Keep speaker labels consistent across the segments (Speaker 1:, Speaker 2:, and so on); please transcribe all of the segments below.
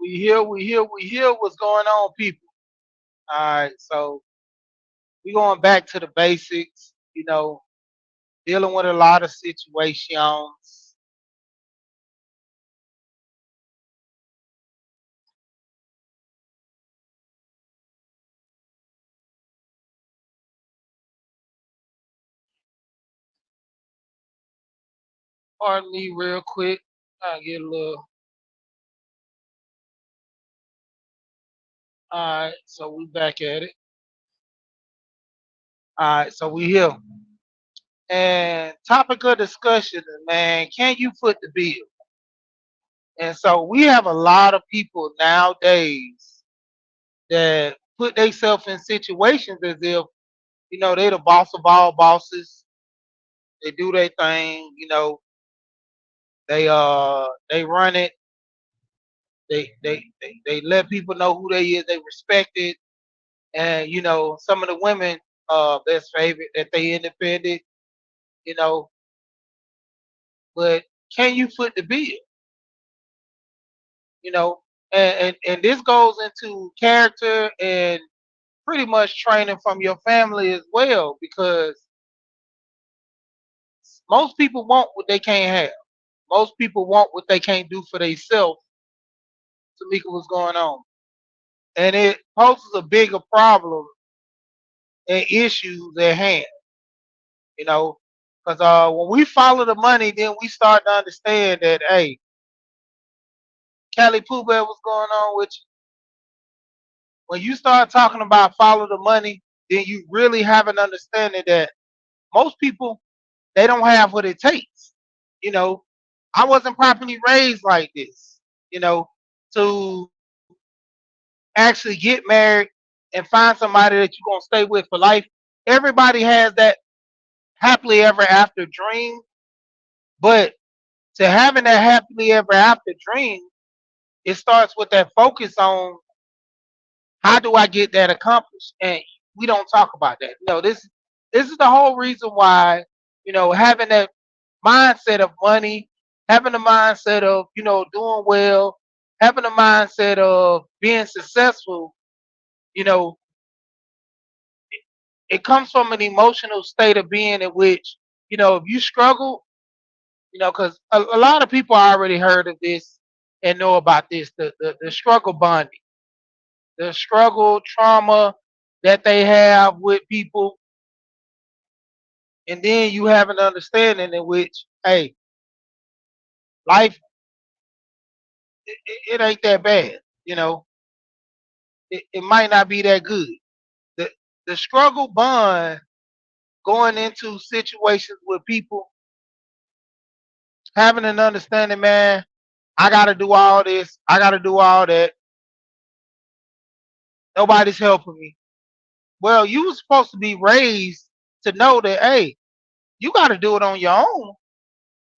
Speaker 1: We hear what's going on, people. All right, so we going back to the basics. Dealing with a lot of situations. Pardon me, real quick. I get a little. All right, so we back at it. All right, so we here. And topic of discussion, man, can you foot the bill? And so we have a lot of people nowadays that put themselves in situations as if they the boss of all bosses. They do their thing. They run it. They let people know who they is. They respect it. And some of the women that's favorite that they independent. You know, but can you foot the bill? You know, and this goes into character and pretty much training from your family as well, because most people want what they can't have. Most people want what they can't do for themselves. Tamika, what's going on? And it poses a bigger problem and issues at hand. You know, because when we follow the money, then we start to understand that, hey, Cali Pooh Bear, what's going on with you? When you start talking about follow the money, then you really have an understanding that most people, they don't have what it takes. You know, I wasn't properly raised like this. You know, to actually get married and find somebody that you're gonna stay with for life. Everybody has that happily ever after dream, but to having that happily ever after dream, it starts with that focus on how do I get that accomplished, and we don't talk about that. This is the whole reason why having that mindset of money, having the mindset of doing well, having the mindset of being successful. You know, it comes from an emotional state of being in which if you struggle, because a lot of people already heard of this and know about this, the struggle bonding, the struggle trauma that they have with people, and then you have an understanding in which, hey, life, it ain't that bad. It might not be that good. The the struggle bond going into situations with people, having an understanding, man. I got to do all this. I got to do all that. Nobody's helping me. Well, you were supposed to be raised to know that, hey, you got to do it on your own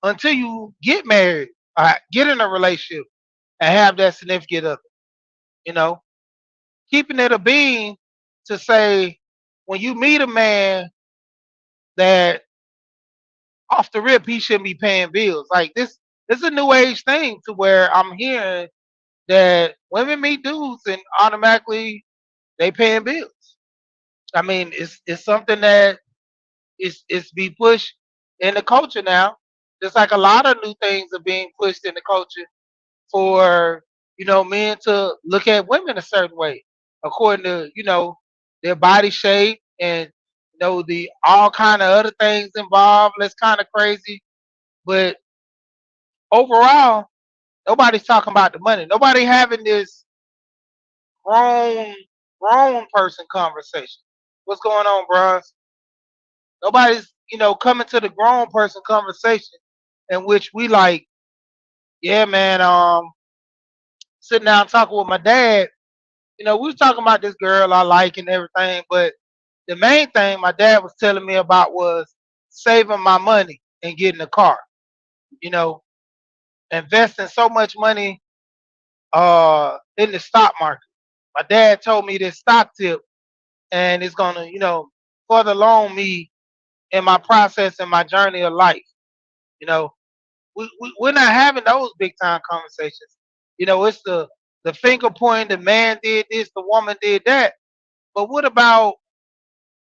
Speaker 1: until you get married, get in a relationship, and have that significant other. You know, keeping it a being to say when you meet a man that off the rip he shouldn't be paying bills. Like this is a new age thing to where I'm hearing that women meet dudes and automatically they paying bills. I mean, it's something that is be pushed in the culture now. Just like a lot of new things are being pushed in the culture for men to look at women a certain way according to their body shape and the all kind of other things involved. That's kind of crazy, but overall, nobody's talking about the money. Nobody having this grown grown person conversation. What's going on, bros? Nobody's coming to the grown person conversation in which we like, yeah, man. Sitting down talking with my dad. We was talking about this girl I like and everything, but the main thing my dad was telling me about was saving my money and getting a car. You know, investing so much money in the stock market. My dad told me this stock tip, and it's gonna further along me in my process and my journey of life. You know, we're not having those big time conversations. It's the finger pointing, the man did this, the woman did that. But what about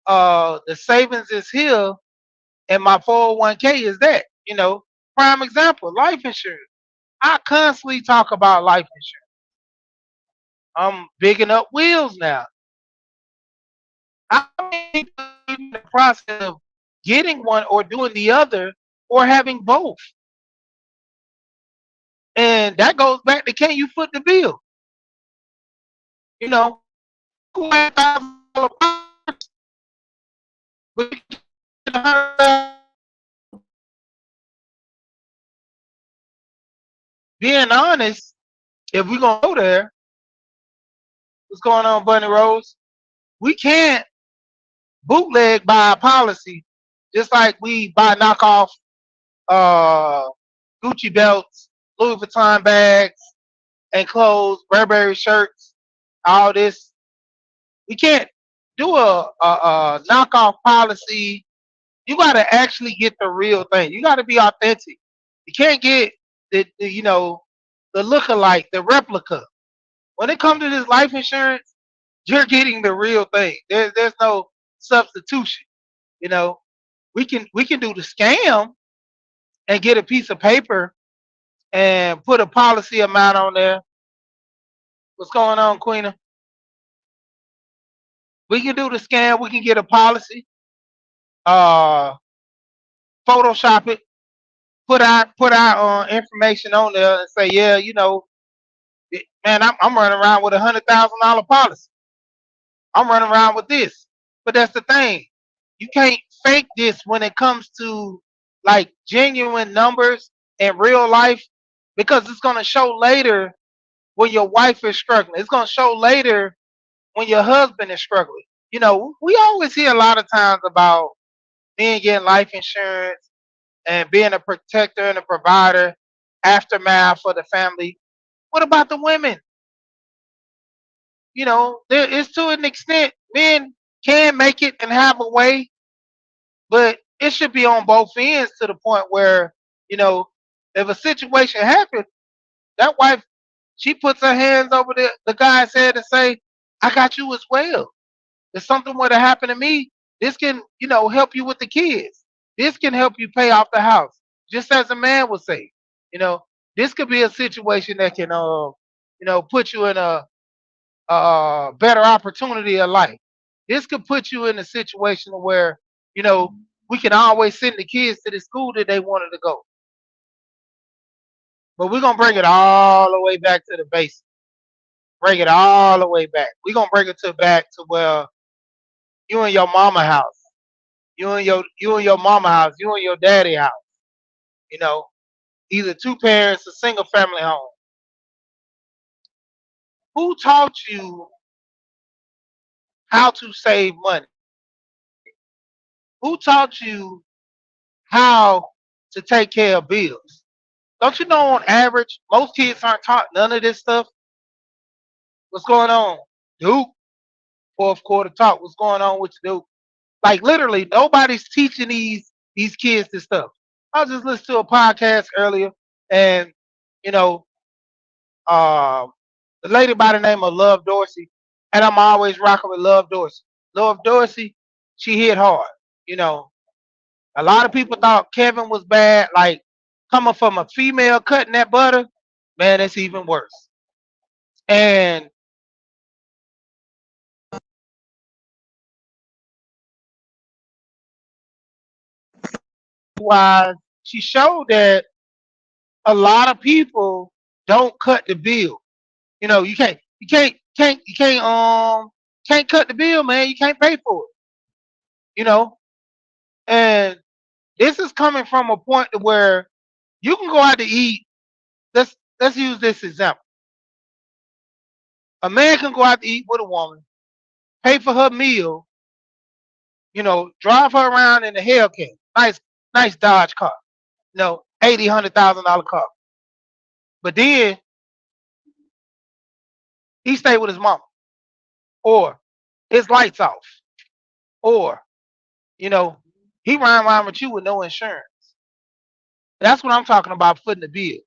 Speaker 1: the savings is here and my 401k is that? Prime example, life insurance. I constantly talk about life insurance. I'm bigging up wheels now. How many people are in the process of getting one or doing the other or having both? And that goes back to, can you foot the bill? You know, $1,000 but you get being honest, if we're gonna go there, what's going on, Bunny Rose? We can't bootleg buy a policy just like we buy knockoff uh, Gucci belts, Louis Vuitton bags, and clothes, Burberry shirts, all this. We can't do a knockoff policy. You got to actually get the real thing. You got to be authentic. You can't get the look-alike, the replica. When it comes to this life insurance, you're getting the real thing. There's no substitution. You know, we can do the scam and get a piece of paper and put a policy amount on there. What's going on, Queena? We can do the scam. We can get a policy, uh, Photoshop it, put our information on there, and say, yeah, man, I'm running around with $100,000 policy. I'm running around with this. But that's the thing. You can't fake this when it comes to like genuine numbers in real life because it's going to show later when your wife is struggling. It's going to show later when your husband is struggling. We always hear a lot of times about men getting life insurance and being a protector and a provider, aftermath for the family. What about the women? There is, to an extent, men can make it and have a way, but it should be on both ends to the point where, you know, if a situation happens, that wife, she puts her hands over the guy's head and say, I got you as well. If something were to happen to me, this can, help you with the kids. This can help you pay off the house. Just as a man would say, you know, this could be a situation that can, put you in a better opportunity of life. This could put you in a situation where, you know, we can always send the kids to the school that they wanted to go. But we're gonna bring it all the way back to the basics. Bring it all the way back. We're gonna bring it to back to where you in your mama house, you in your mama house, you in your daddy house. You know, either two parents, a single family home. Who taught you how to save money? Who taught you how to take care of bills? Don't you know on average, most kids aren't taught none of this stuff? What's going on? Duke, fourth quarter talk. What's going on with you, Duke? Like literally, nobody's teaching these kids this stuff. I was just listening to a podcast earlier, and you know, um, the lady by the name of Love Dorsey, and I'm always rocking with Love Dorsey. Love Dorsey, she hit hard. You know, a lot of people thought Kevin was bad. Like coming from a female cutting that butter, man, it's even worse. And why she showed that a lot of people don't cut the bill. You can't cut the bill, man. You can't pay for it. You know, and this is coming from a point to where you can go out to eat. Let's use this example. A man can go out to eat with a woman, pay for her meal, drive her around in a Hellcat, nice Dodge car, 80, $100,000 car. But then he stayed with his mama, or his lights off, or you know, he ride around with you with no insurance. That's what I'm talking about, footing the bill.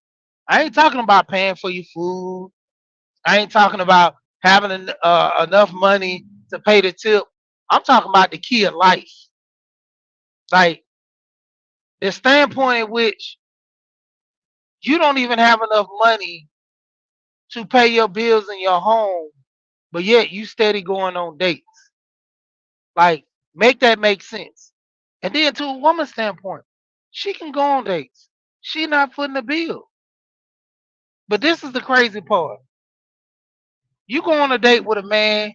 Speaker 1: I ain't talking about paying for your food. I ain't talking about having enough money to pay the tip. I'm talking about the key of life. Like the standpoint in which you don't even have enough money to pay your bills in your home, but yet you steady going on dates. Like, make that make sense. And then to a woman's standpoint, she can go on dates. She not footing the bill. But this is the crazy part. You go on a date with a man,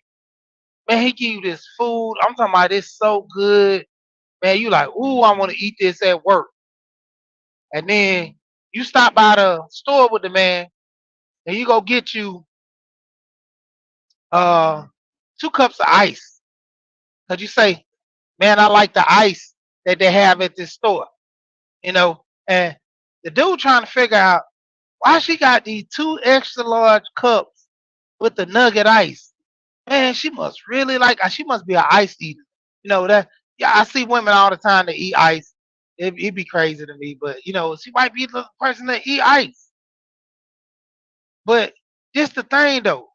Speaker 1: he give you this food. I'm talking about this so good. Man, you like, ooh, I want to eat this at work. And then you stop by the store with the man and you go get you uh 2 cups of ice. Cause you say, man, I like the ice that they have at this store. And the dude trying to figure out why she got these 2 extra large cups with the nugget ice. Man, she must really like. She must be an ice eater. That. Yeah, I see women all the time that eat ice. It'd be crazy to me, but she might be the person that eat ice. But this the thing though.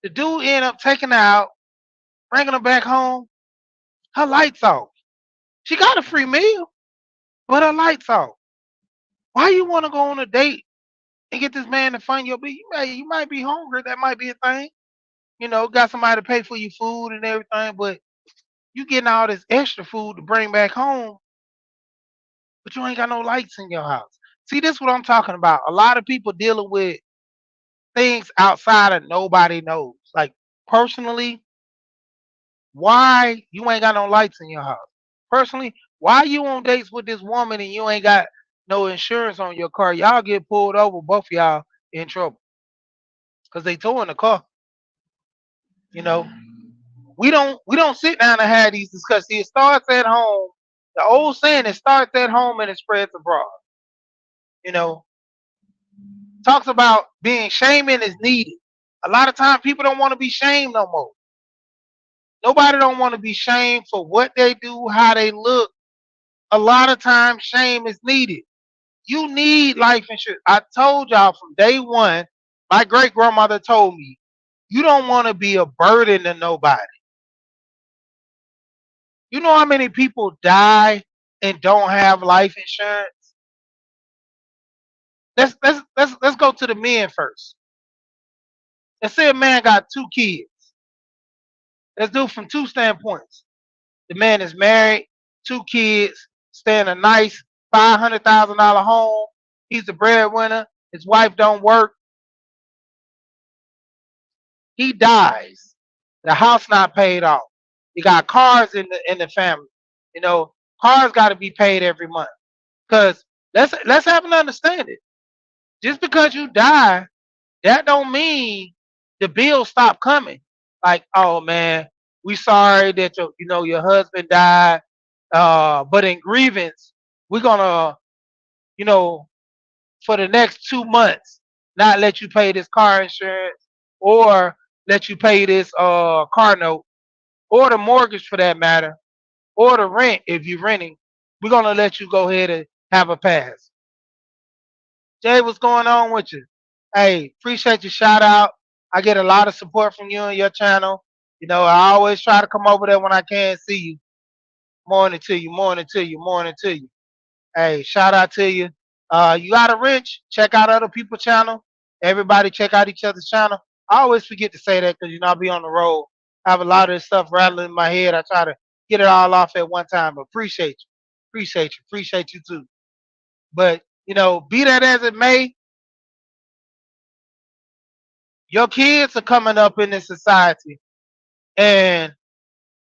Speaker 1: The dude end up taking her out, bringing her back home. Her lights off. She got a free meal, but her lights off. Why you want to go on a date and get this man to fund your bill? You might be hungry. That might be a thing. Got somebody to pay for your food and everything, but you getting all this extra food to bring back home, but you ain't got no lights in your house. See, this is what I'm talking about. A lot of people dealing with things outside of nobody knows. Like personally, why you ain't got no lights in your house? Personally, why you on dates with this woman and you ain't got no insurance on your car? Y'all get pulled over, both of y'all in trouble because they towing the car. You know, we don't sit down and have these discussions. See, it starts at home. The old saying, it starts at home and it spreads abroad. You know, talks about being shaming is needed. A lot of times people don't want to be shamed no more. Nobody don't want to be shamed for what they do, how they look. A lot of times shame is needed. You need life insurance. I told y'all from day one, my great grandmother told me, you don't want to be a burden to nobody. You know how many people die and don't have life insurance? Let's go to the men first. Let's say a man got 2 kids. Let's do it from 2 standpoints. The man is married, 2 kids, stay in a nice $500,000 home. He's the breadwinner. His wife don't work. He dies. The house not paid off. You got cars in the family. Cars got to be paid every month. Cause let's have an understanding. Just because you die, that don't mean the bills stop coming. Like, oh man, we sorry that your husband died. But in grievance, we're gonna, you know, for the next 2 months, not let you pay this car insurance or let you pay this car note or the mortgage for that matter or the rent if you're renting. We're gonna let you go ahead and have a pass. Jay, what's going on with you? Hey, appreciate your shout out. I get a lot of support from you and your channel. I always try to come over there when I can see you. Morning to you, morning to you, morning to you. Hey, shout out to you. You got a wrench? Check out other people's channel. Everybody check out each other's channel. I always forget to say that because I be on the road. I have a lot of this stuff rattling in my head. I try to get it all off at one time. But appreciate you too. But be that as it may, your kids are coming up in this society, and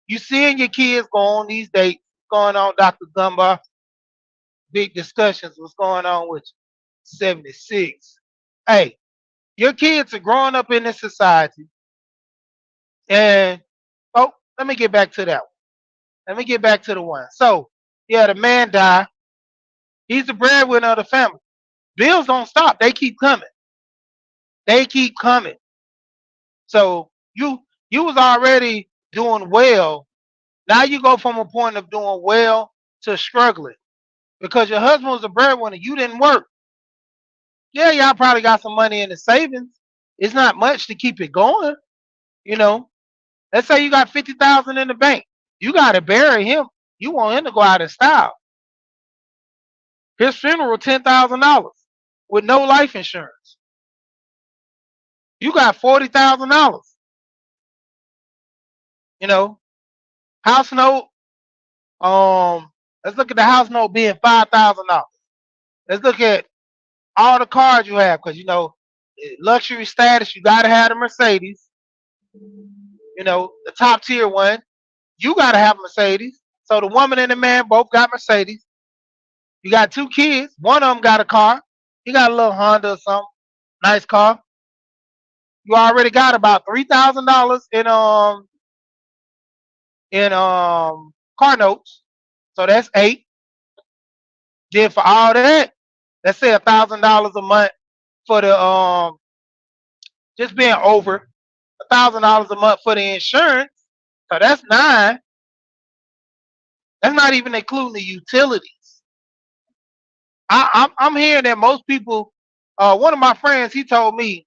Speaker 1: you seeing your kids go on these dates. Going on, Dr. Gumbar, big discussions. What's going on with you? 76. Hey, your kids are growing up in this society, and oh, let me get back to that one. Let me get back to the one. So, yeah, the man died. He's the breadwinner of the family. Bills don't stop. They keep coming. They keep coming. So you was already doing well. Now you go from a point of doing well to struggling because your husband was a breadwinner. You didn't work. Yeah, y'all probably got some money in the savings, It's not much to keep it going. You know, let's say you got 50,000 in the bank. You got to bury him. You want him to go out in style. His funeral, $10,000 with no life insurance. You got $40,000. You know, house note. Let's look at the house note being $5,000. Let's look at all the cars you have, because luxury status. You got to have a Mercedes. The top tier one. You got to have a Mercedes. So the woman and the man both got Mercedes. You got two kids. One of them got a car. He got a little Honda or something. Nice car. You already got about $3,000 in car notes. So that's eight. Then for all that, let's say $1,000 a month for the just being over $1,000 a month for the insurance. So that's nine. That's not even including the utilities. I'm hearing that most people. One of my friends, he told me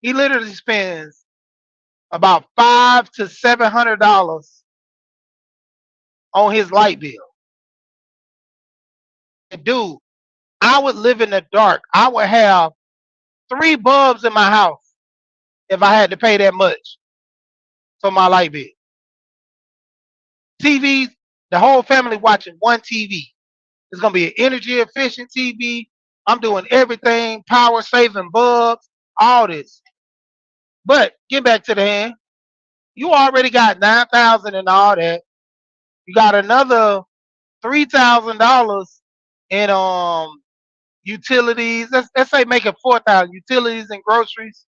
Speaker 1: he literally spends about $500 to $700 on his light bill. And dude, I would live in the dark. I would have three bulbs in my house if I had to pay that much for my light bill. TVs, the whole family watching one TV. It's gonna be an energy efficient TV. I'm doing everything, power saving bulbs, all this. But get back to the hand. You already got 9,000 and all that. You got another $3,000 in utilities. Let's say make it 4,000 utilities and groceries.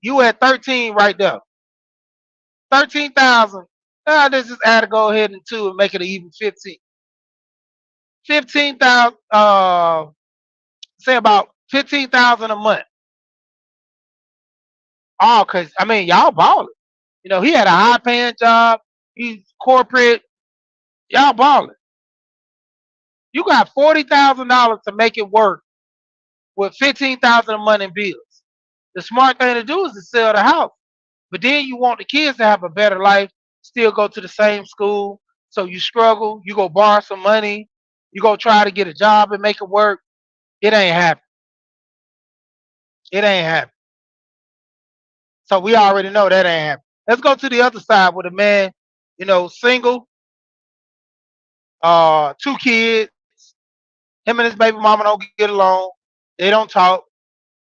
Speaker 1: You at 13 right there. 13,000. Let's just add a go ahead and two and make it an even 15. 15,000. Say about 15,000 a month. Oh, cause I mean y'all balling. He had a high paying job. He's corporate. Y'all balling. You got $40,000 to make it work with 15,000 a month in bills. The smart thing to do is to sell the house. But then you want the kids to have a better life, still go to the same school. So you struggle, you go borrow some money, you go try to get a job and make it work. It ain't happen. It ain't happen. So we already know that ain't happen. Let's go to the other side with a man, single, two kids. Him and his baby mama don't get along. They don't talk.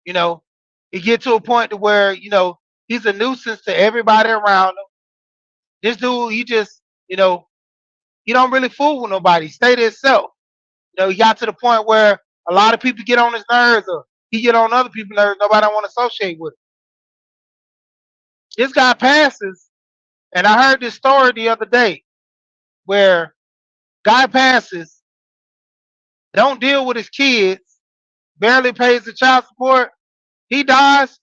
Speaker 1: You know, it get to a point to where he's a nuisance to everybody around him. This dude, he don't really fool with nobody. Stay to himself. He got to the point where a lot of people get on his nerves, or he get on other people's nerves. Nobody want to associate with him. This guy passes, and I heard this story the other day where guy passes, don't deal with his kids, barely pays the child support. He dies.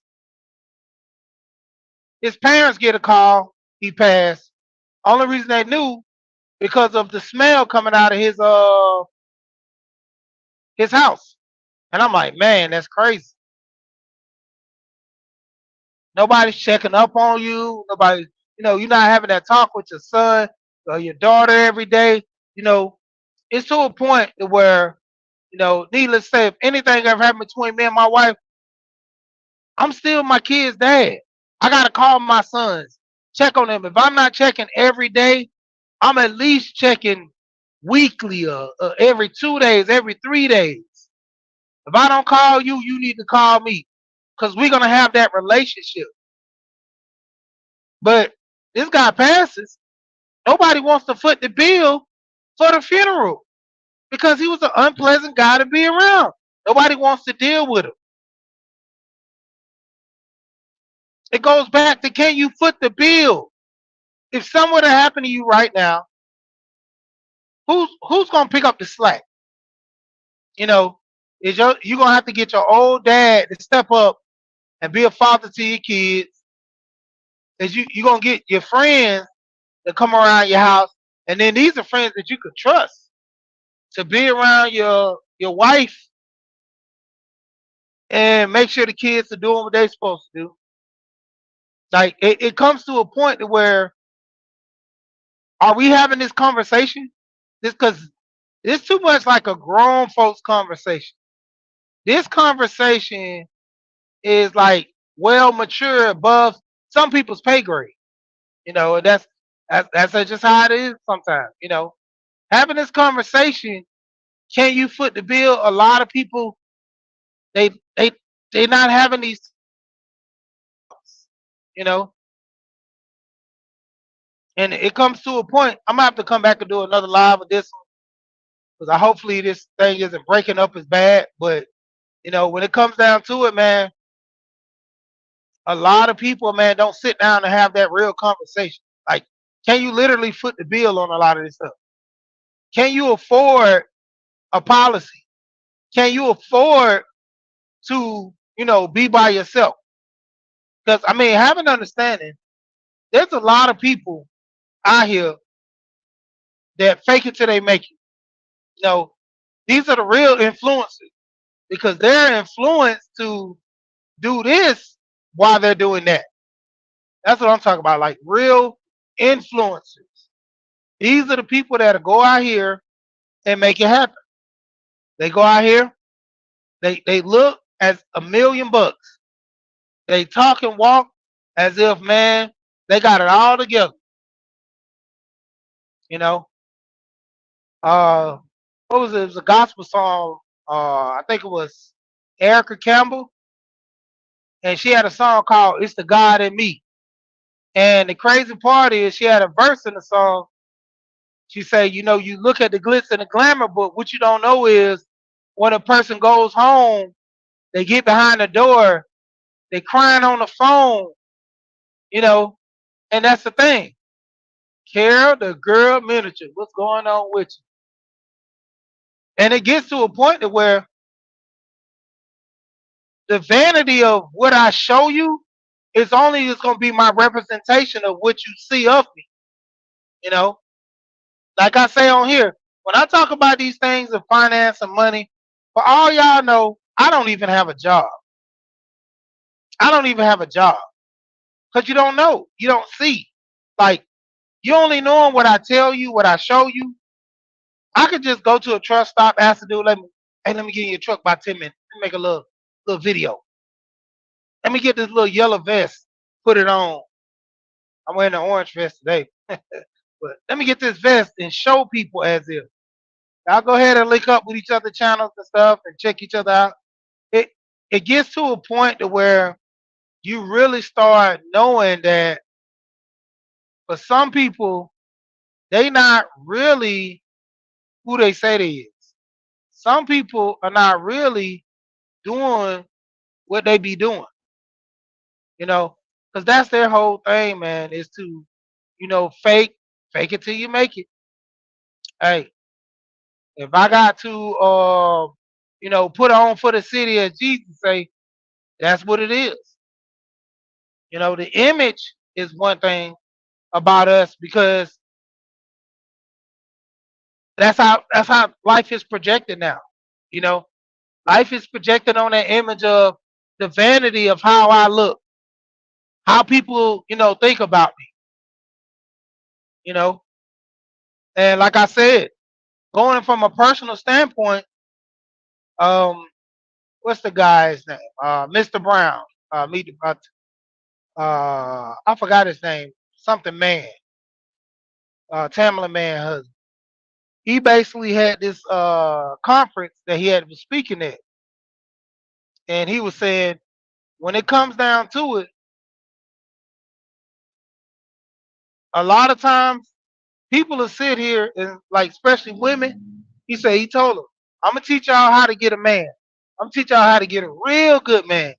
Speaker 1: His parents get a call. He passed. Only reason they knew because of the smell coming out of his house. And I'm like, man, that's crazy. Nobody's checking up on you. Nobody, you're not having that talk with your son or your daughter every day. It's to a point where, needless to say, if anything ever happened between me and my wife, I'm still my kid's dad. I gotta call my sons, check on them. If I'm not checking every day, I'm at least checking weekly or every 2 days, every 3 days. If I don't call you, you need to call me because we're gonna have that relationship. But this guy passes. Nobody wants to foot the bill for the funeral because he was an unpleasant guy to be around. Nobody wants to deal with him. It goes back to, can you foot the bill? If something were to happen to you right now, who's gonna pick up the slack? You're gonna have to get your old dad to step up and be a father to your kids. Is you're gonna get your friends to come around your house, and then these are friends that you could trust to be around your wife and make sure the kids are doing what they're supposed to do. Like it comes to a point to where are we having this conversation? This because it's too much like a grown folks conversation. This conversation is like well mature above some people's pay grade. And that's just how it is sometimes. Having this conversation, can you foot the bill? A lot of people they they they not having these, you know, and it comes to a point. I'm gonna have to come back and do another live with this one because I hopefully this thing isn't breaking up as bad. But when it comes down to it, man, a lot of people, man, don't sit down and have that real conversation. Like, can you literally foot the bill on a lot of this stuff? Can you afford a policy? Can you afford to, be by yourself? Because I mean, have an understanding. There's a lot of people out here that fake it till they make it. You know, these are the real influencers because they're influenced to do this while they're doing that. That's what I'm talking about. Like real influencers. These are the people that go out here and make it happen. They go out here, they look as $1,000,000. They talk and walk as if, man, they got it all together. You know, uh, what was it? It was a gospel song. I think it was Erica Campbell, and she had a song called "It's the God in Me." And the crazy part is, she had a verse in the song. She said, you look at the glitz and the glamour, but what you don't know is when a person goes home, they get behind the door, they crying on the phone, you know, and that's the thing. Carol, the girl miniature, what's going on with you? And it gets to a point to where the vanity of what I show you is only just going to be my representation of what you see of me. You know, like I say on here, when I talk about these things of finance and money, for all y'all know, I don't even have a job. I don't even have a job because you don't know, you don't see. Like you only knowing what I tell you, what I show you. I could just go to a truck stop, ask the dude, let me get in your truck by 10 minutes. Let me make a little video. Let me get this little yellow vest, put it on. I'm wearing an orange vest today. But let me get this vest and show people as if. I'll go ahead and link up with each other channels and stuff and check each other out. It it gets to a point to where you really start knowing that for some people, they not really who they say they is. Some people are not really doing what they be doing, you know, because that's their whole thing, man, is to, fake it till you make it. Hey, if I got to, put on for the city as Jesus say, that's what it is. The image is one thing about us because that's how life is projected now. You know, life is projected on that image of the vanity of how I look, how people, think about me, you know. And like I said, going from a personal standpoint, um, what's the guy's name? Mr. Brown. Meet I forgot his name. Something man. Tamala man husband. He basically had this conference that he had was speaking at, and he was saying when it comes down to it, a lot of times people will sit here and like, especially women. He told them, "I'm gonna teach y'all how to get a man. I'm gonna teach y'all how to get a real good man."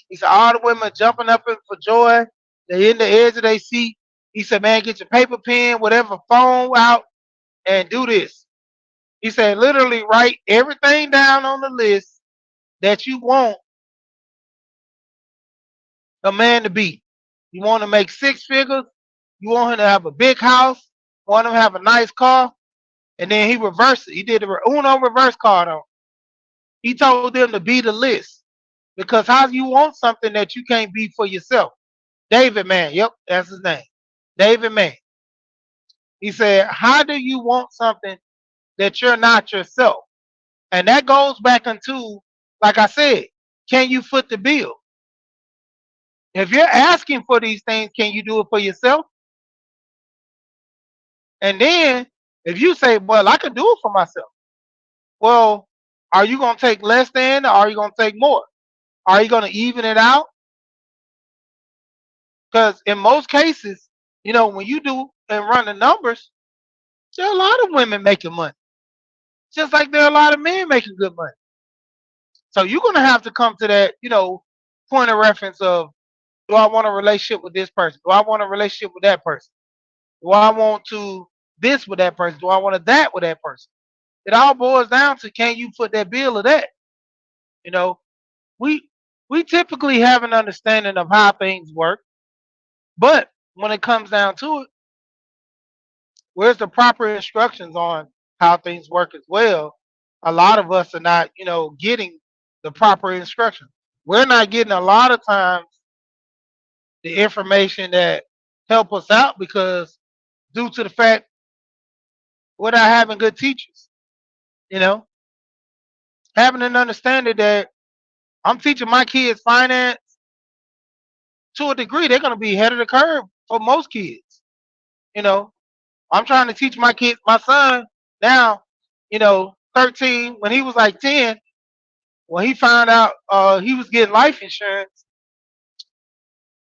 Speaker 1: He said all the women are jumping up for joy. They in the edge of their seat. He said, "Man, get your paper, pen, whatever, phone out, and do this." He said, "Literally write everything down on the list that you want a man to be. You want to make six figures. You want him to have a big house. You want him to have a nice car." And then he reversed it. He did the Uno reverse card on. He told them to be the list. Because how you want something that you can't be for yourself? David Mann, yep, that's his name. David Mann. He said, how do you want something that you're not yourself? And that goes back into, like I said, can you foot the bill? If you're asking for these things, can you do it for yourself? And then if you say, well, I can do it for myself, well, are you going to take less than or are you going to take more? Are you going to even it out? Because in most cases, when you do and run the numbers, there are a lot of women making money, just like there are a lot of men making good money. So you're going to have to come to that, point of reference of, do I want a relationship with this person? Do I want a relationship with that person? Do I want to this with that person? Do I want to that with that person? It all boils down to, can you put that bill of that? You know, we we typically have an understanding of how things work, but when it comes down to it, where's the proper instructions on how things work as well? A lot of us are not, getting the proper instructions. We're not getting a lot of times the information that help us out because due to the fact we're not having good teachers, you know, having an understanding that I'm teaching my kids finance to a degree, they're going to be ahead of the curve for most kids. You know, I'm trying to teach my son now, 13, when he was like 10, when he found out he was getting life insurance,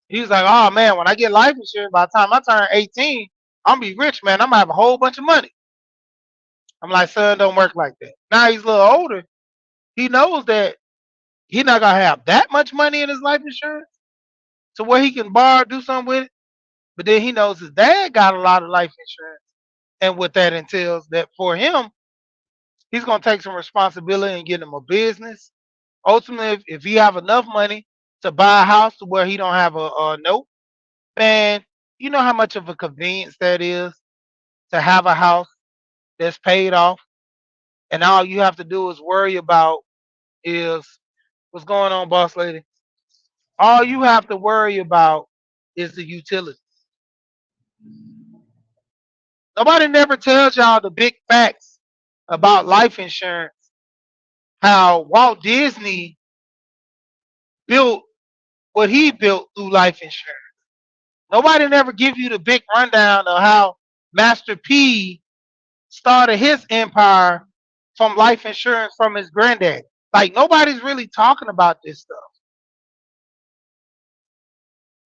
Speaker 1: he was like, oh man, when I get life insurance, by the time I turn 18, I'm going to be rich, man. I'm going to have a whole bunch of money. I'm like, son, don't work like that. Now he's a little older. He knows that he's not going to have that much money in his life insurance to where he can borrow, do something with it. But then he knows his dad got a lot of life insurance. And what that entails, that for him, he's going to take some responsibility and get him a business. Ultimately, if he have enough money to buy a house to where he don't have a note, man, you know how much of a convenience that is to have a house that's paid off, and all you have to do is worry about is what's going on, boss lady. All you have to worry about is the utility. Nobody never tells y'all the big facts about life insurance. How Walt Disney built what he built through life insurance. Nobody never give you the big rundown of how Master P started his empire from life insurance from his granddad. Like nobody's really talking about this stuff.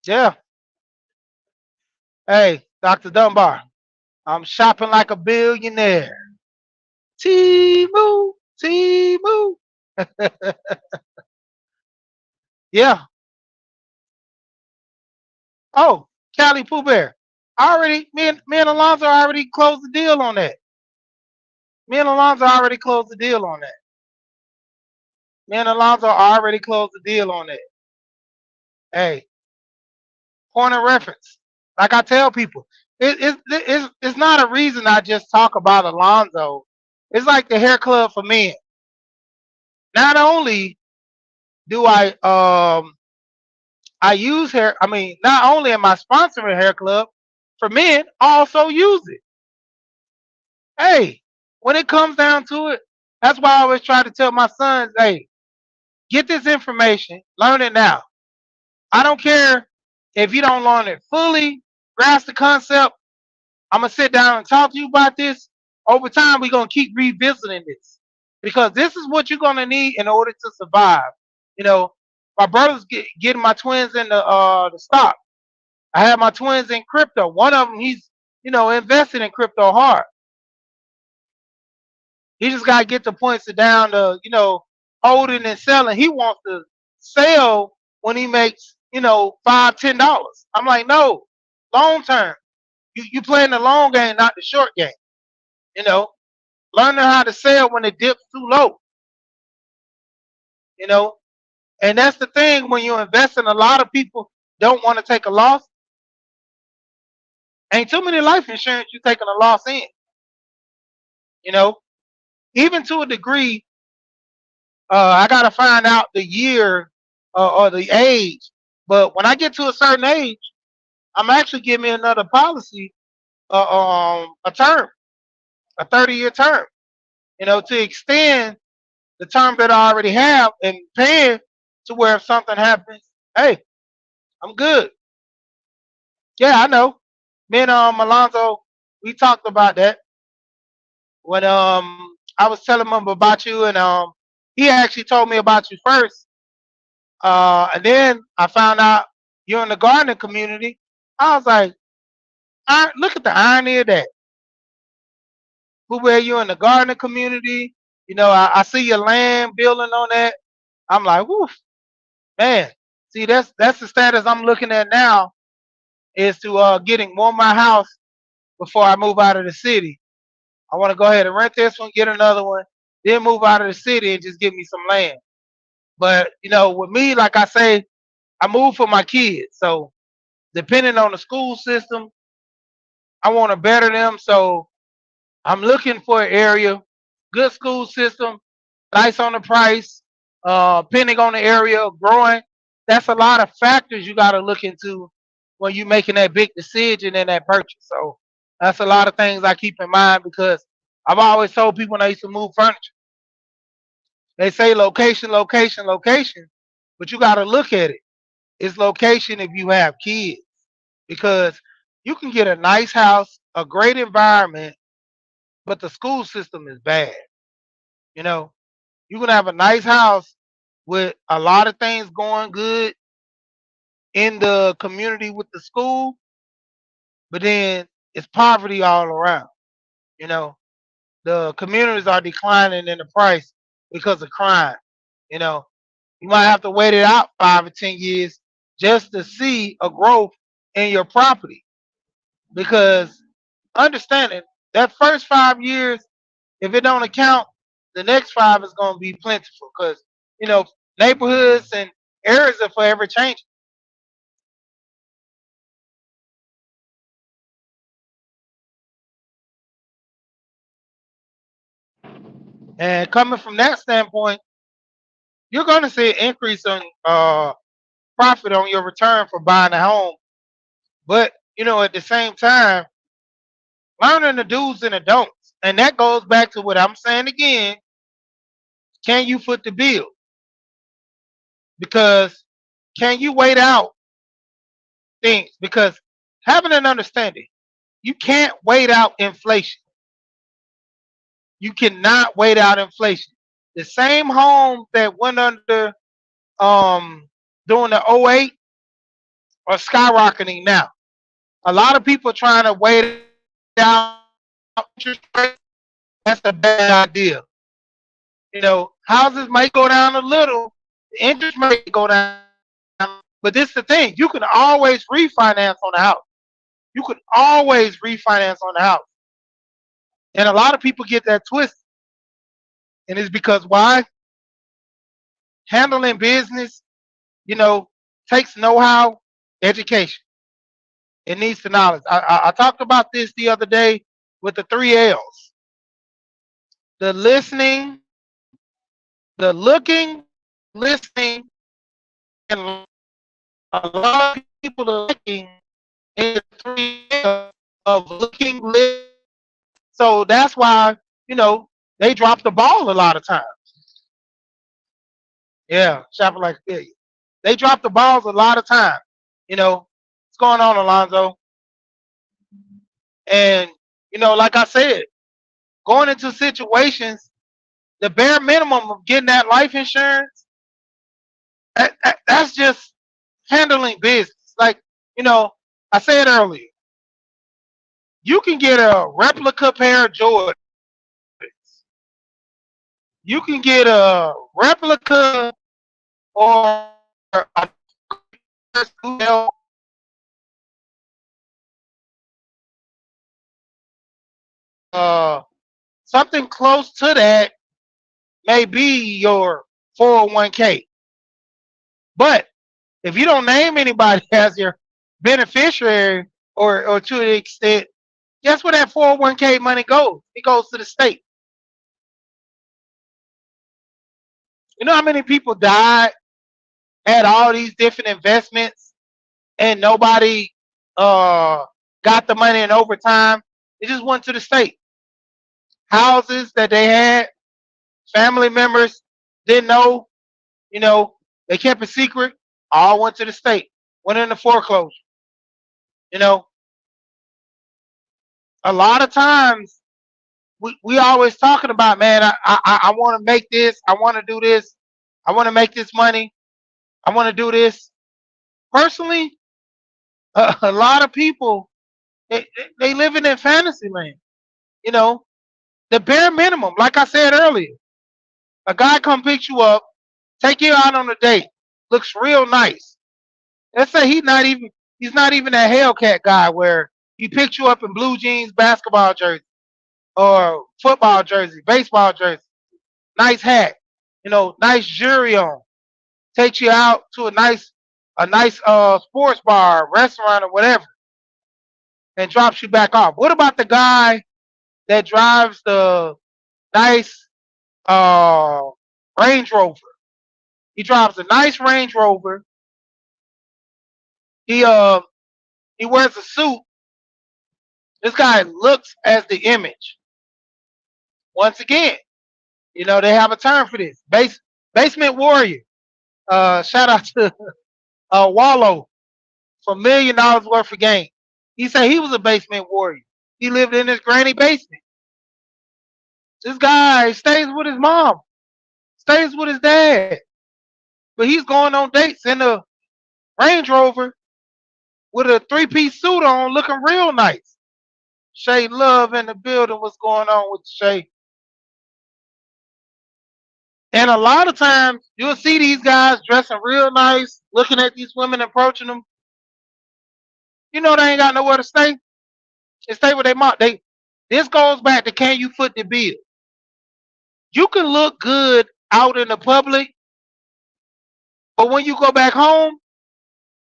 Speaker 1: Yeah. Hey, Dr. Dunbar, I'm shopping like a billionaire. T-Moo, T-Moo. Yeah. Oh, Cali Pooh Bear. Me and Alonzo already closed the deal on that. Me and Alonzo already closed the deal on that. Me and Alonzo already closed the deal on that. Hey, point of reference. Like I tell people, it's not a reason I just talk about Alonzo. It's like the hair club for men. Not only do I use hair, I mean, not only am I sponsoring hair club for men, I also use it. Hey, when it comes down to it, that's why I always try to tell my sons, hey, get this information, learn it now. I don't care if you don't learn it fully, grasp the concept. I'm gonna sit down and talk to you about this. Over time, we're gonna keep revisiting this because this is what you're gonna need in order to survive. You know, my brother's getting my twins in the stock. I have my twins in crypto. One of them, he's invested in crypto hard. He just gotta get the points down to holding and selling. He wants to sell when he makes $5, $10. I'm like, no, long term. You playing the long game, not the short game. You know, learning how to sell when it dips too low. You know, and that's the thing when you invest in. A lot of people don't want to take a loss. Ain't too many life insurance you taking a loss in. You know, even to a degree, I gotta find out the year or the age. But when I get to a certain age, I'm actually giving me another policy, a term, a 30-year term, to extend the term that I already have and paying to where if something happens, hey, I'm good. Yeah, I know. Me and Alonzo, we talked about that when I was telling him about you, and he actually told me about you first. And then I found out you're in the gardening community. I was like, look at the irony of that. Who where you in the gardening community? I see your land building on that. I'm like, woof, man. See, that's the status I'm looking at now is to getting more of my house before I move out of the city. I want to go ahead and rent this one, get another one, then move out of the city and just give me some land. But with me, like I say, I move for my kids. So depending on the school system, I want to better them. So I'm looking for an area, good school system, nice on the price, depending on the area, growing. That's a lot of factors you got to look into when you're making that big decision in that purchase. So that's a lot of things I keep in mind because I've always told people when I used to move furniture, they say location, location, location, but you got to look at it. It's location if you have kids because you can get a nice house, a great environment, but the school system is bad. You know, you can have a nice house with a lot of things going good in the community with the school, but then it's poverty all around. You know, the communities are declining in the price because of crime. You know, you might have to wait it out 5 or 10 years just to see a growth in your property because understanding that first 5 years, if it don't account, the next five is going to be plentiful because you know neighborhoods and areas are forever changing. And coming from that standpoint, you're going to see an increase on profit on your return for buying a home. But at the same time, learning the do's and the don'ts, and that goes back to what I'm saying again. Can you foot the bill? Because can you wait out things? Because having an understanding, you can't wait out inflation. You cannot wait out inflation. The same homes that went under um during the '08 are skyrocketing now. A lot of people trying to wait out interest rates. That's a bad idea. Houses might go down a little, the interest might go down, but this is the thing. You can always refinance on the house. You can always refinance on the house. And a lot of people get that twisted. And it's because why? Handling business, you know, takes know-how, education. It needs the knowledge. I talked about this the other day with the 3 L's: the listening, the looking, listening, and a lot of people are looking in the 3 L's of looking, listening. So that's why, you know, they drop the ball a lot of times. Yeah, shopping like a failure. They drop the balls a lot of times. What's going on, Alonzo? And like I said, going into situations, the bare minimum of getting that life insurance, that's just handling business. Like, you know, I said earlier, you can get a replica pair of Jordans. You can get a replica or a uh, something close to that may be your 401k. But if you don't name anybody as your beneficiary or to the extent, guess where that 401k money goes? It goes to the state. You know how many people died had all these different investments, and nobody uh, got the money in overtime. It just went to the state. Houses that they had, family members didn't know, you know, they kept it secret, all went to the state, went into foreclosure. You know, a lot of times we always talking about, man, I want to make this, I want to do this, I want to make this money, I want to do this. Personally, a lot of people, they living in fantasy land. You know, the bare minimum, like I said earlier, a guy come pick you up, take you out on a date, looks real nice. Let's say he's not even that Hellcat guy where he picks you up in blue jeans, basketball jersey, or football jersey, baseball jersey, nice hat, nice jewelry on, takes you out to a nice sports bar, restaurant, or whatever, and drops you back off. What about the guy that drives the nice uh Range Rover? He drives a nice Range Rover. He uh he wears a suit. This guy looks as the image. Once again, they have a term for this. Basement warrior. Shout out to Wallow for $1 million worth of game. He said he was a basement warrior. He lived in his granny basement. This guy stays with his mom, stays with his dad, but he's going on dates in a Range Rover with a three-piece suit on, looking real nice. Shay Love in the building. What's going on with Shay? And a lot of times you'll see these guys dressing real nice, looking at these women, approaching them. They ain't got nowhere to stay. They stay with their mom. This goes back to, can you foot the bill? You can look good out in the public, but when you go back home,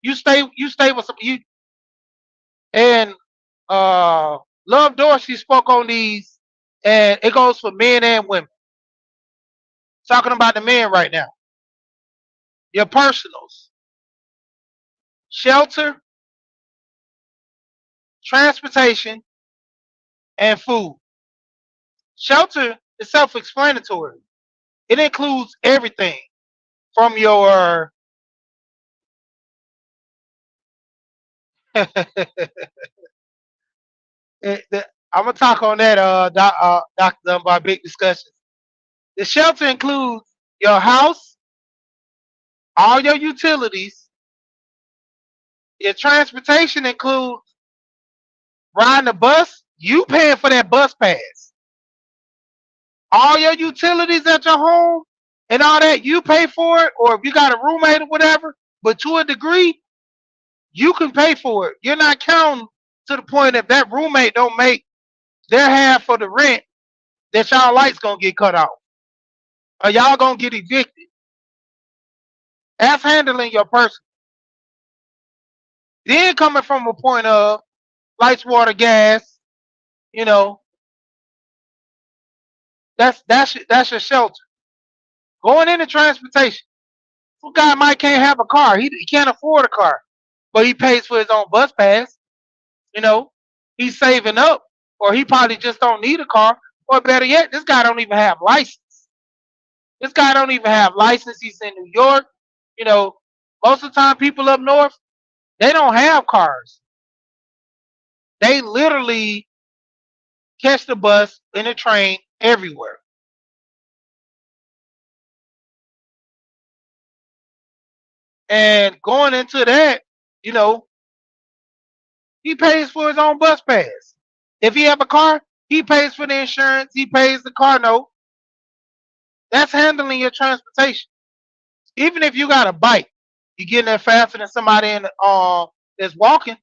Speaker 1: you stay with some you. And Love Dorsey spoke on these, and it goes for men and women. Talking about the men right now. Your personals, shelter, transportation, and food. Shelter is self-explanatory. It includes everything from your I'm gonna talk on that, Dr. Dunbar. Big discussions. The shelter includes your house, all your utilities. Your transportation includes riding the bus. You paying for that bus pass. All your utilities at your home and all that, you pay for it. Or if you got a roommate or whatever, but to a degree, you can pay for it. You're not counting to the point if that roommate don't make their half of the rent, that y'all lights gonna get cut off, or y'all gonna get evicted. That's handling your person. Then coming from a point of lights, water, gas, you know, that's your shelter. Going into transportation. Some guy might can't have a car. He can't afford a car, but he pays for his own bus pass. You know, he's saving up, or he probably just don't need a car. Or better yet, this guy don't even have license. This guy don't even have license. He's in New York. You know, most of the time, people up north, they don't have cars. They literally catch the bus and the train everywhere. And going into that, you know, he pays for his own bus pass. If he have a car, he pays for the insurance. He pays the car note. That's handling your transportation. Even if you got a bike, you getting there faster than somebody that's walking.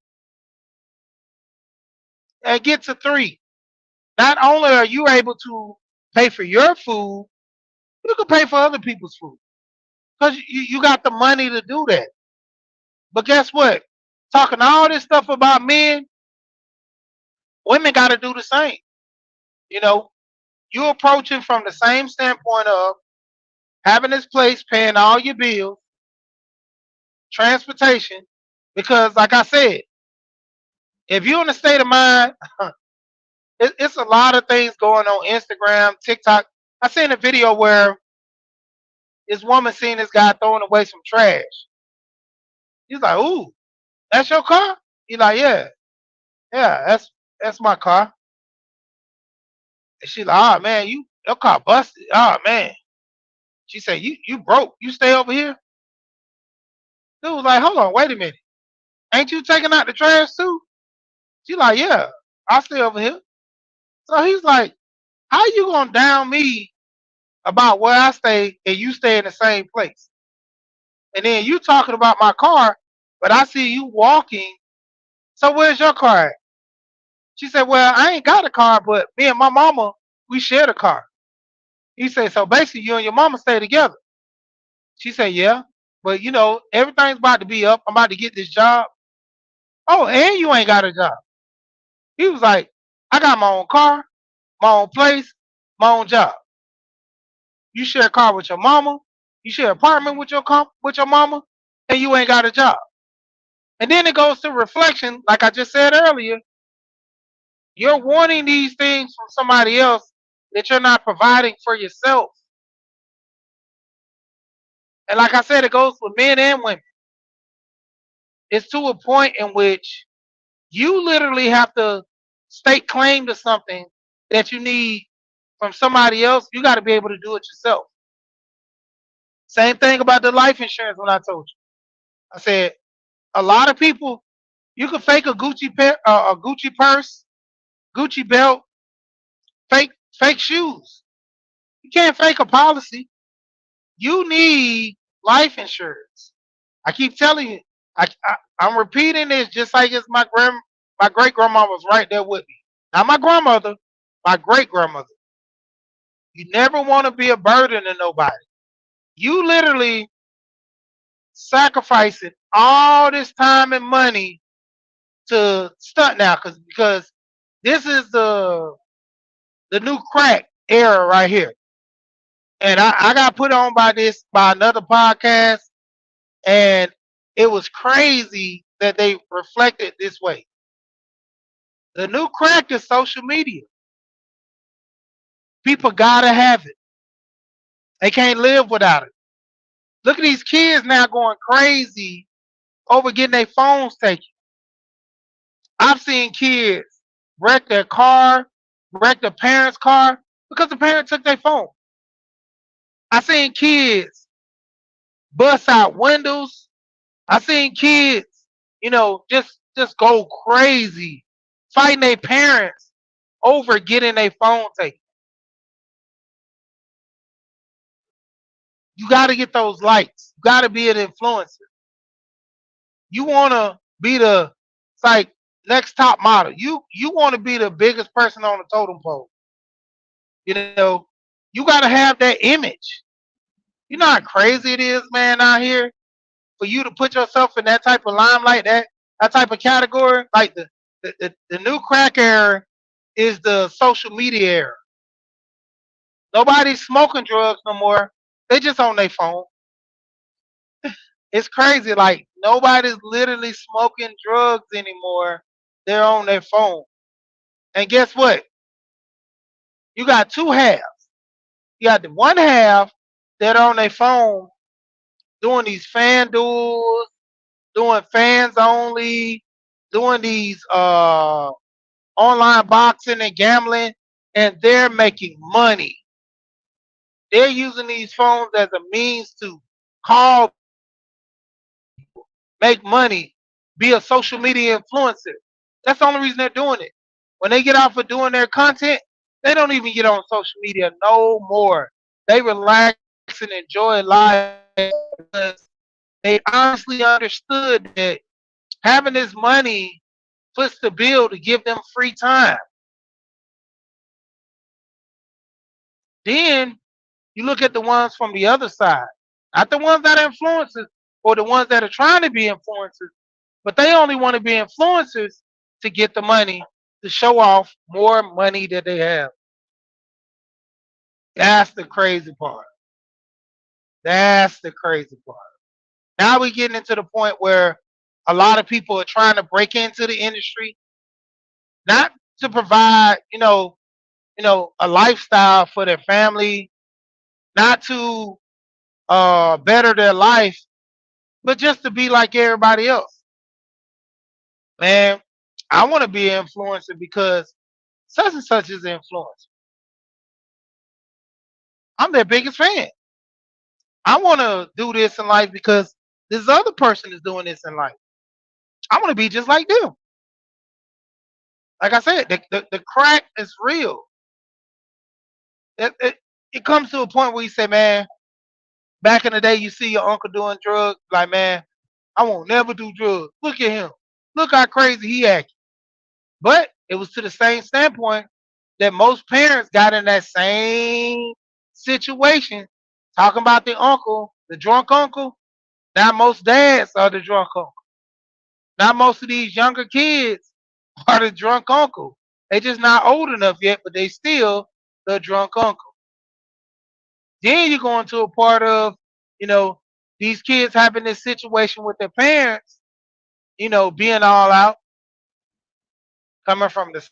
Speaker 1: And get to three. Not only are you able to pay for your food, you can pay for other people's food because you got the money to do that. But guess what? Talking all this stuff about men, women got to do the same. You know, you approaching from the same standpoint of having this place, paying all your bills, transportation, because like I said, if you're in a state of mind, it's a lot of things going on Instagram, TikTok. I seen a video where this woman seen this guy throwing away some trash. He's like, "Ooh, that's your car?" He's like, "Yeah, yeah, that's my car." And she's like, "Oh man, your car busted. Oh man." She said, "You broke. You stay over here." Dude was like, "Hold on, wait a minute. Ain't you taking out the trash too?" She like, "Yeah, I stay over here." So he's like, "How you gonna down me about where I stay and you stay in the same place? And then you talking about my car, but I see you walking. So where's your car at?" She said, "Well, I ain't got a car, but me and my mama, we share the car." He said, "So basically you and your mama stay together." She said, "Yeah, but everything's about to be up. I'm about to get this job." "Oh, and you ain't got a job." He was like, "I got my own car, my own place, my own job. You share a car with your mama, you share an apartment with your mama, and you ain't got a job." And then it goes to reflection, like I just said earlier. You're wanting these things from somebody else that you're not providing for yourself. And like I said, it goes for men and women. It's to a point in which you literally have to stake claim to something that you need from somebody else. You got to be able to do it yourself. Same thing about the life insurance when I told you. I said a lot of people, you can fake a a Gucci purse, Gucci belt, fake shoes. You can't fake a policy. You need life insurance. I keep telling you. I'm repeating this just like it's my great grandma was right there with me. Not my grandmother, my great grandmother. You never want to be a burden to nobody. You literally sacrificing all this time and money to stunt now, because this is the new crack era right here. And I got put on by another podcast, and it was crazy that they reflected this way. The new crack is social media. People gotta have it. They can't live without it. Look at these kids now going crazy over getting their phones taken. I've seen kids wreck their car, wreck their parents' car because the parent took their phone. I seen kids bust out windows. I seen kids, just go crazy fighting their parents over getting their phone taken. You got to get those likes. You got to be an influencer. You want to be the it's like next top model. You want to be the biggest person on the totem pole. You know, you got to have that image. You know how crazy it is, man, out here for you to put yourself in that type of limelight, that type of category. Like the new crack era is the social media era. Nobody's smoking drugs no more. They just on their phone. It's crazy. Like nobody's literally smoking drugs anymore. They're on their phone. And guess what? You got two halves. You got the one half that are on their phone doing these fan duels, doing fans only, doing these online boxing and gambling, and they're making money. They're using these phones as a means to call, make money, be a social media influencer. That's the only reason they're doing it. When they get out for doing their content, they don't even get on social media no more. They relax and enjoy life because they honestly understood that having this money puts the bill to give them free time. Then you look at the ones from the other side, not the ones that are influencers or the ones that are trying to be influencers, but they only want to be influencers to get the money to show off more money that they have. That's the crazy part. That's the crazy part. Now we getting into the point where a lot of people are trying to break into the industry, not to provide, a lifestyle for their family, not to better their life, but just to be like everybody else. Man, I want to be an influencer because such and such is an influencer. I'm their biggest fan. I want to do this in life because this other person is doing this in life. I want to be just like them. Like I said, the crack is real. It comes to a point where you say, man, back in the day, you see your uncle doing drugs, like, man, I won't never do drugs. Look at him. Look how crazy he acting. But it was to the same standpoint that most parents got in that same situation, talking about the uncle, the drunk uncle. Now most dads are the drunk uncle. Now most of these younger kids are the drunk uncle. They just not old enough yet, but they still the drunk uncle. Then you go into a part of, you know, these kids having this situation with their parents, being all out, coming from the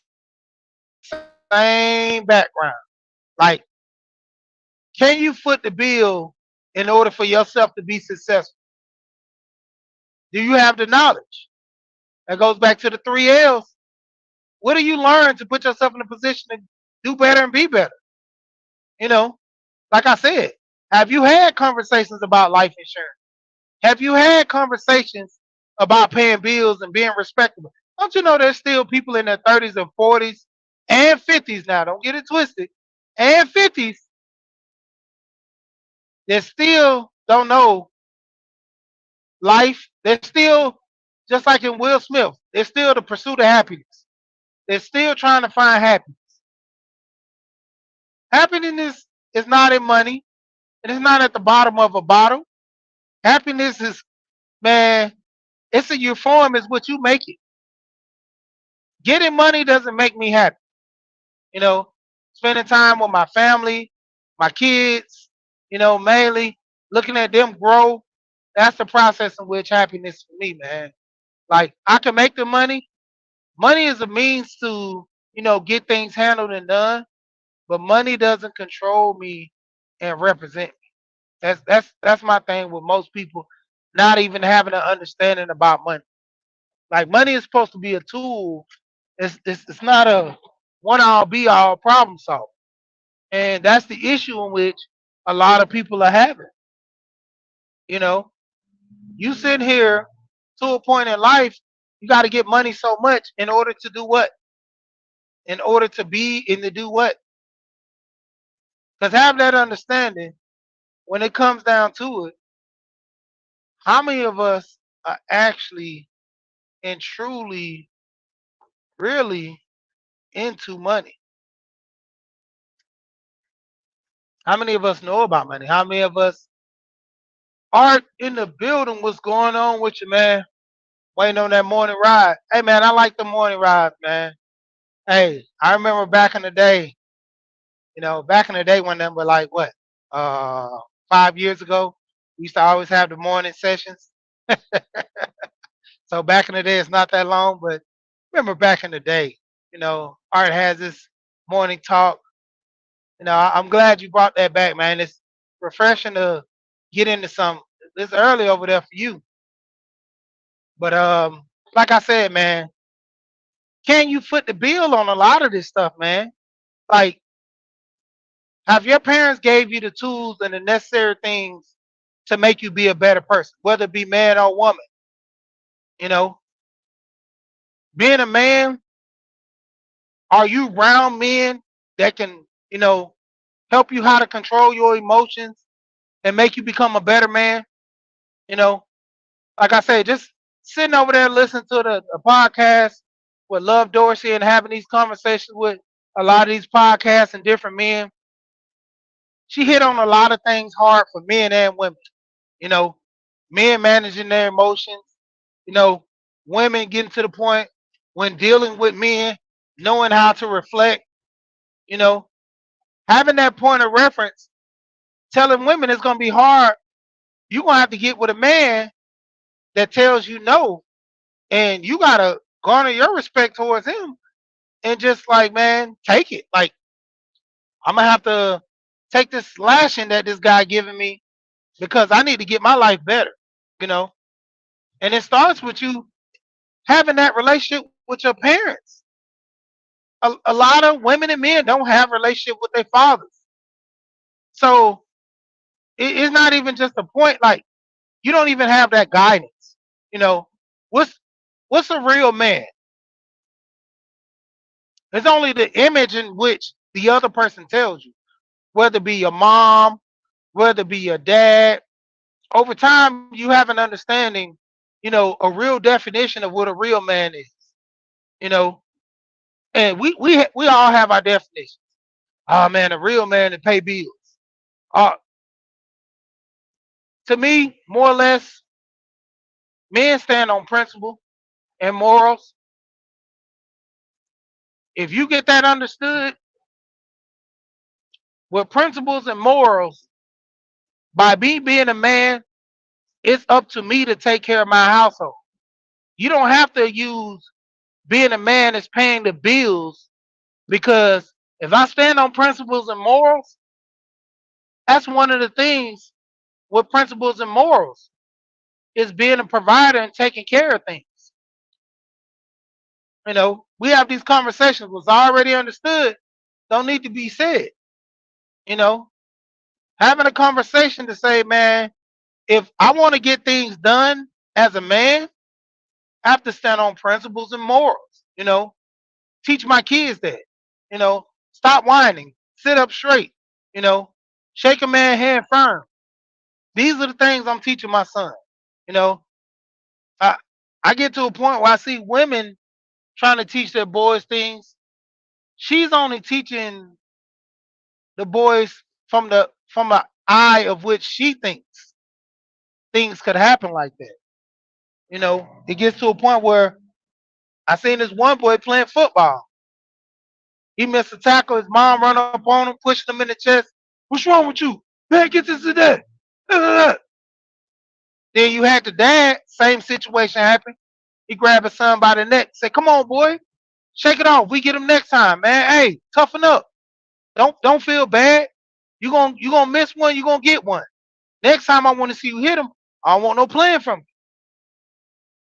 Speaker 1: same background. Like, can you foot the bill in order for yourself to be successful? Do you have the knowledge? That goes back to the three L's. What do you learn to put yourself in a position to do better and be better? You know, like I said, have you had conversations about life insurance? Have you had conversations about paying bills and being respectable? Don't you know there's still people in their 30s and 40s and 50s now? Don't get it twisted. And 50s that still don't know life. They're still, just like in Will Smith, they're still the pursuit of happiness. They're still trying to find happiness. Happiness is not in money. It is not at the bottom of a bottle. Happiness is, man, it's a form is what you make it. Getting money doesn't make me happy. You know, spending time with my family, my kids, mainly looking at them grow. That's the process in which happiness for me, man. Like I can make the money. Money is a means to, get things handled and done, but money doesn't control me and represent me. That's my thing with most people not even having an understanding about money. Like money is supposed to be a tool. It's not a one all be all problem solver. And that's the issue in which a lot of people are having. You know, you sit here to a point in life, you got to get money so much in order to do what? In order to be and to do what? Because have that understanding when it comes down to it, how many of us are actually and truly, really into money? How many of us know about money? How many of us are in the building? What's going on with you, man? Waiting on that morning ride. Hey, man, I like the morning rides, man. Hey, I remember back in the day, back in the day when them were like, what, uh, 5 years ago, we used to always have the morning sessions. So back in the day, it's not that long, but remember back in the day, Art has this morning talk. I'm glad you brought that back, man. It's refreshing to get into some. It's early over there for you, but like I said, man, can you foot the bill on a lot of this stuff, man? Like, have your parents gave you the tools and the necessary things to make you be a better person, whether it be man or woman? You know, being a man, are you around men that can, help you how to control your emotions and make you become a better man? You know, like I say, just sitting over there listening to the podcast with Love Dorsey and having these conversations with a lot of these podcasts and different men, she hit on a lot of things hard for men and women. You know, men managing their emotions, you know, women getting to the point when dealing with men, knowing how to reflect, you know, having that point of reference, telling women it's gonna be hard. You're gonna have to get with a man that tells you no, and you gotta garner your respect towards him and just like, man, take it. Like, I'm gonna have to take this lashing that this guy giving me because I need to get my life better, you know. And it starts with you having that relationship with your parents. A lot of women and men don't have relationship with their fathers, so it's not even just a point. Like, you don't even have that guidance. You know, what's what's a real man? It's only the image in which the other person tells you, whether it be your mom, whether it be your dad. Over time, you have an understanding, a real definition of what a real man is. You know, and we all have our definitions. Oh man, a real man to pay bills. Uh, to me, more or less, men stand on principle and morals. If you get that understood with principles and morals, by me being a man, it's up to me to take care of my household. You don't have to use being a man as paying the bills because if I stand on principles and morals, that's one of the things with principles and morals is being a provider and taking care of things. We have these conversations was already understood, don't need to be said. You know, having a conversation to say, man, if I want to get things done as a man, I have to stand on principles and morals. Teach my kids that. Stop whining, sit up straight. You know, shake a man's hand firm. These are the things I'm teaching my son. You know, I I get to a point where I see women trying to teach their boys things. She's only teaching the boys from the eye of which she thinks things could happen like that. It gets to a point where I seen this one boy playing football. He missed a tackle. His mom run up on him, pushed him in the chest. What's wrong with you? Man, get this to that. Then you had the dad, same situation happen. He grabbed his son by the neck, said, "Come on, boy, shake it off. We get him next time, man. Hey, toughen up. Don't feel bad. You gonna miss one. You gonna get one. Next time I want to see you hit him. I don't want no playing from you."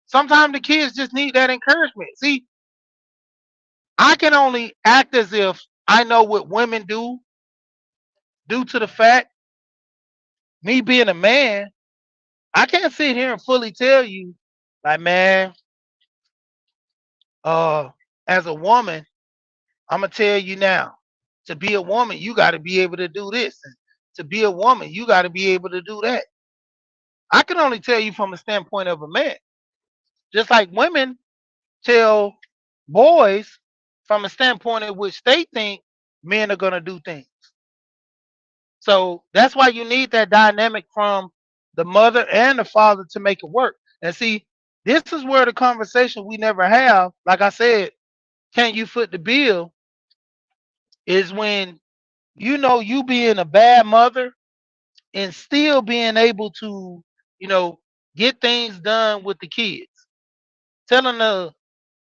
Speaker 1: Sometimes the kids just need that encouragement. See, I can only act as if I know what women do due to the fact me being a man. I can't sit here and fully tell you, like, man, uh, as a woman, I'm gonna tell you now, to be a woman, you got to be able to do this, and to be a woman, you got to be able to do that. I can only tell you from a standpoint of a man, just like women tell boys from a standpoint in which they think men are gonna do things. So that's why you need that dynamic from the mother and the father to make it work. And see, this is where the conversation we never have, like I said, can you foot the bill, is when you being a bad mother and still being able to, you know, get things done with the kids. Telling the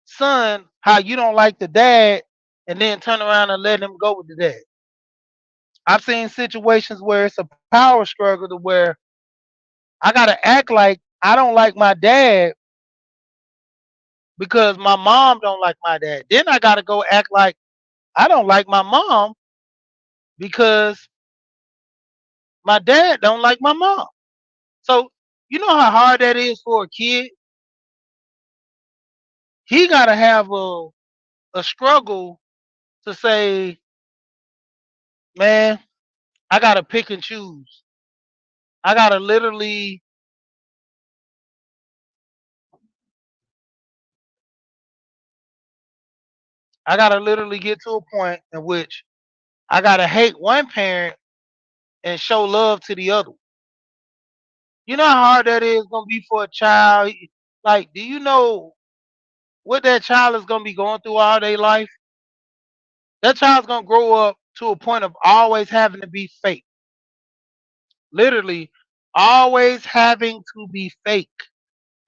Speaker 1: son how you don't like the dad and then turn around and let him go with the dad. I've seen situations where it's a power struggle to where I gotta act like I don't like my dad because my mom don't like my dad. Then I gotta go act like I don't like my mom because my dad don't like my mom. So you know how hard that is for a kid? He gotta have a struggle to say, man, I gotta pick and choose. I gotta literally get to a point in which I gotta hate one parent and show love to the other. You know how hard that is gonna be for a child? Like, do you know what that child is gonna be going through all their life? That child's gonna grow up to a point of always having to be fake. Literally, always having to be fake.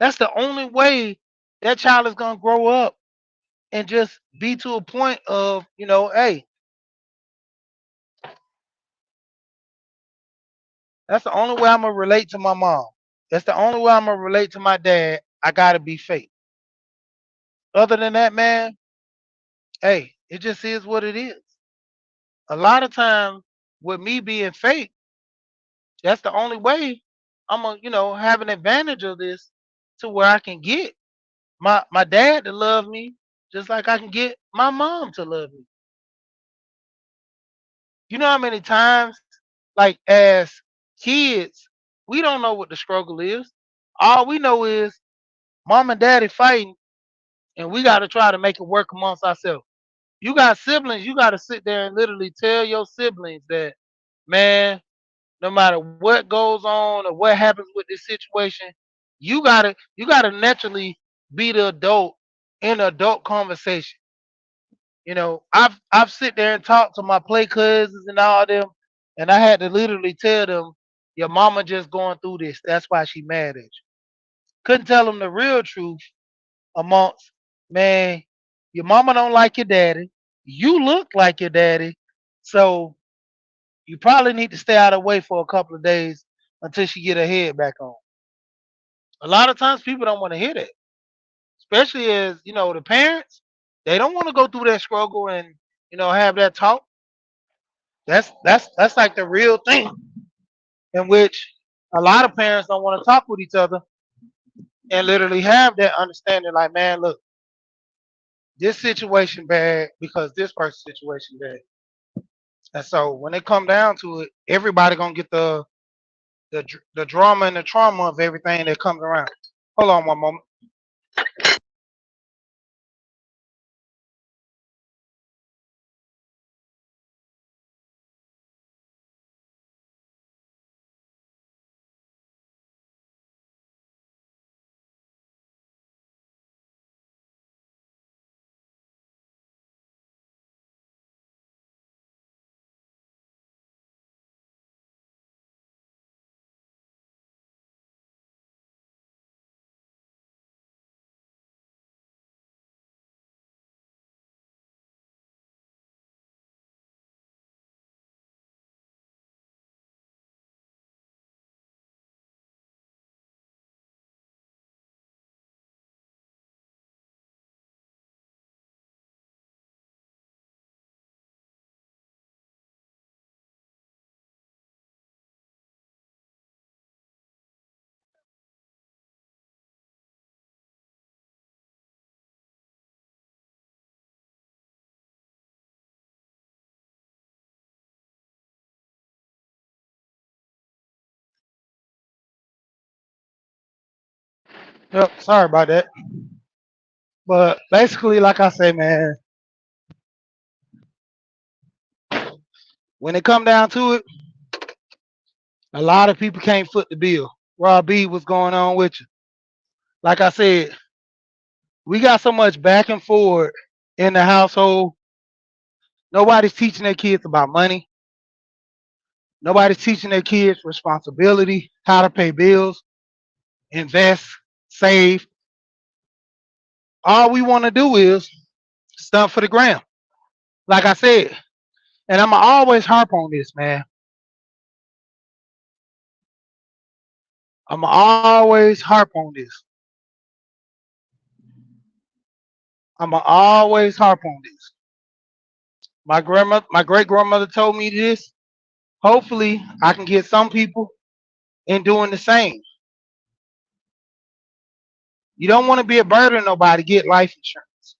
Speaker 1: That's the only way that child is gonna grow up and just be to a point of, hey, that's the only way I'm gonna relate to my mom. That's the only way I'm gonna relate to my dad. I gotta be fake. Other than that, man, hey, it just is what it is. A lot of times with me being fake, that's the only way I'm gonna, have an advantage of this to where I can get my dad to love me just like I can get my mom to love me. You know how many times, like as kids, we don't know what the struggle is. All we know is mom and daddy fighting, and we got to try to make it work amongst ourselves. You got siblings, you got to sit there and literally tell your siblings that, man, no matter what goes on or what happens with this situation, you gotta naturally be the adult in adult conversation. I've sit there and talked to my play cousins and all them, and I had to literally tell them, your mama just going through this. That's why she mad at you. Couldn't tell them the real truth amongst, man, your mama don't like your daddy. You look like your daddy. So you probably need to stay out of the way for a couple of days until she get her head back on. A lot of times people don't want to hear that, especially as the parents. They don't want to go through that struggle and have that talk. That's like the real thing, in which a lot of parents don't want to talk with each other and literally have that understanding. Like, man, look, this situation bad because this person's situation bad. And so when it come down to it, everybody gonna get the drama and the trauma of everything that comes around. Hold on one moment. Yep, sorry about that. But basically, like I say, man, when it come down to it, a lot of people can't foot the bill. Rob B, what's going on with you? Like I said, we got so much back and forth in the household. Nobody's teaching their kids about money. Nobody's teaching their kids responsibility, how to pay bills, invest, save. All we want to do is stuff for the gram. Like I said, and I'm going to always harp on this, man. I'm going to always harp on this. I'm going to always harp on this. My great grandmother told me this. Hopefully, I can get some people in doing the same. You don't want to be a burden on nobody. Get life insurance.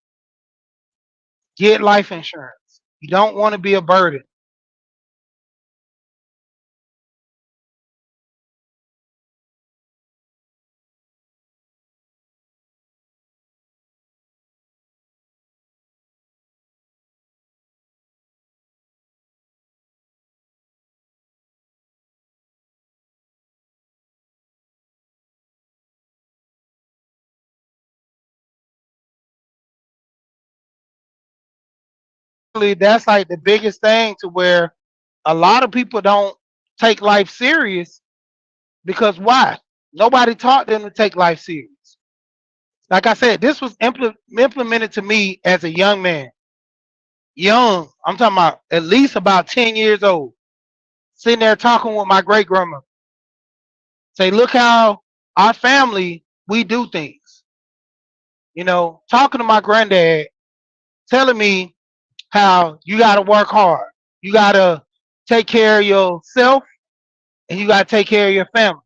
Speaker 1: Get life insurance. You don't want to be a burden. Really, that's like the biggest thing to where a lot of people don't take life serious because why? Nobody taught them to take life serious. Like I said, this was implemented to me as a young man. Young, I'm talking about at least about 10 years old, sitting there talking with my great grandma. Say, look how our family, we do things. Talking to my granddad, telling me how you got to work hard. You got to take care of yourself and you got to take care of your family.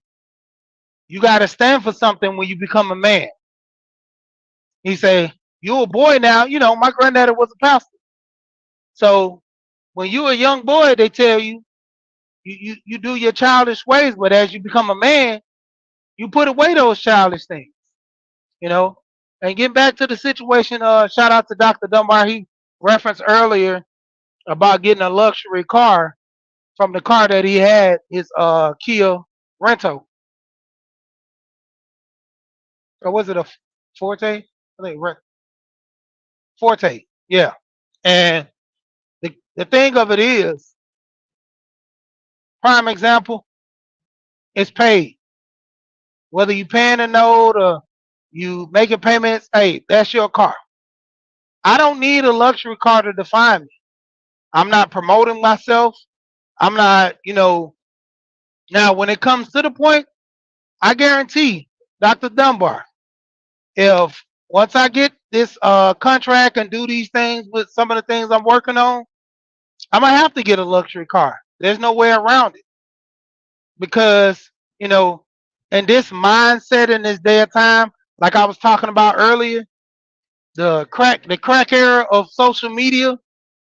Speaker 1: You got to stand for something when you become a man. He say, you a boy now. My granddaddy was a pastor. So when you a young boy, they tell you, you do your childish ways, but as you become a man, you put away those childish things, you know. And get back to the situation, shout out to Dr. Dunbar. He referenced earlier about getting a luxury car from the car that he had, his Kia Rento. Or was it a Forte? I think Forte. Yeah. And the thing of it is, prime example, it's paid. Whether you paying a note or you making payments, hey, that's your car. I don't need a luxury car to define me. I'm not promoting myself. I'm not, now when it comes to the point, I guarantee Dr. Dunbar, if once I get this contract and do these things with some of the things I'm working on, I'm gonna have to get a luxury car. There's no way around it because, you know, in this mindset in this day of time, like I was talking about earlier, the crack era of social media,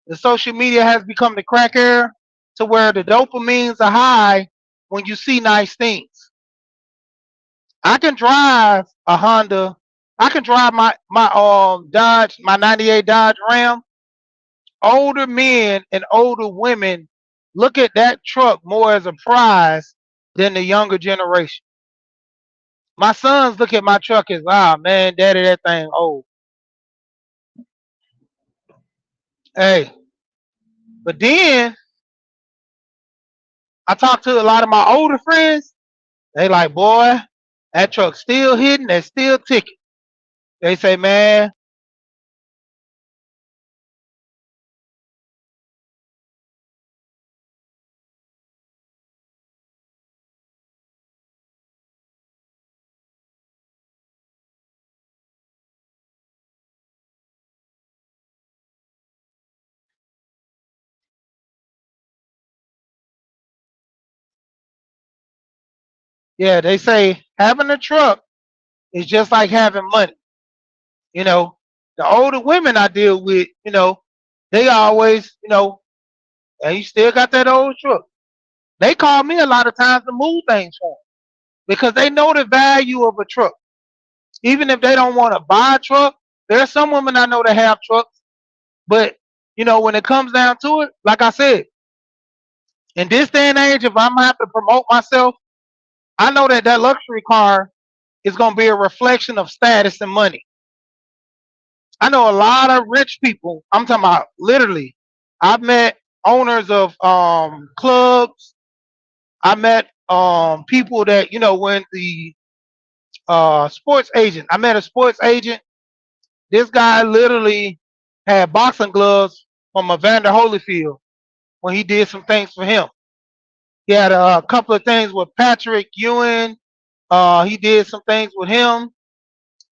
Speaker 1: the social media has become the crack era to where the dopamines are high when you see nice things. I can drive a Honda. I can drive my Dodge, my '98 Dodge Ram. Older men and older women look at that truck more as a prize than the younger generation. My sons look at my truck as, ah man, daddy, that thing old. Hey, but then I talk to a lot of my older friends. They like, boy, that truck still hitting, that's still ticking. They say, man, yeah, they say having a truck is just like having money. You know, the older women I deal with, they always, and you still got that old truck. They call me a lot of times to move things for them because they know the value of a truck. Even if they don't want to buy a truck, there are some women I know that have trucks, but when it comes down to it, like I said, in this day and age, if I'm gonna have to promote myself, I know that that luxury car is gonna be a reflection of status and money. I know a lot of rich people. I'm talking about literally. I've met owners of clubs. I met people that when the sports agent. I met a sports agent. This guy literally had boxing gloves from Evander Holyfield when he did some things for him. He had a couple of things with Patrick Ewing. He did some things with him.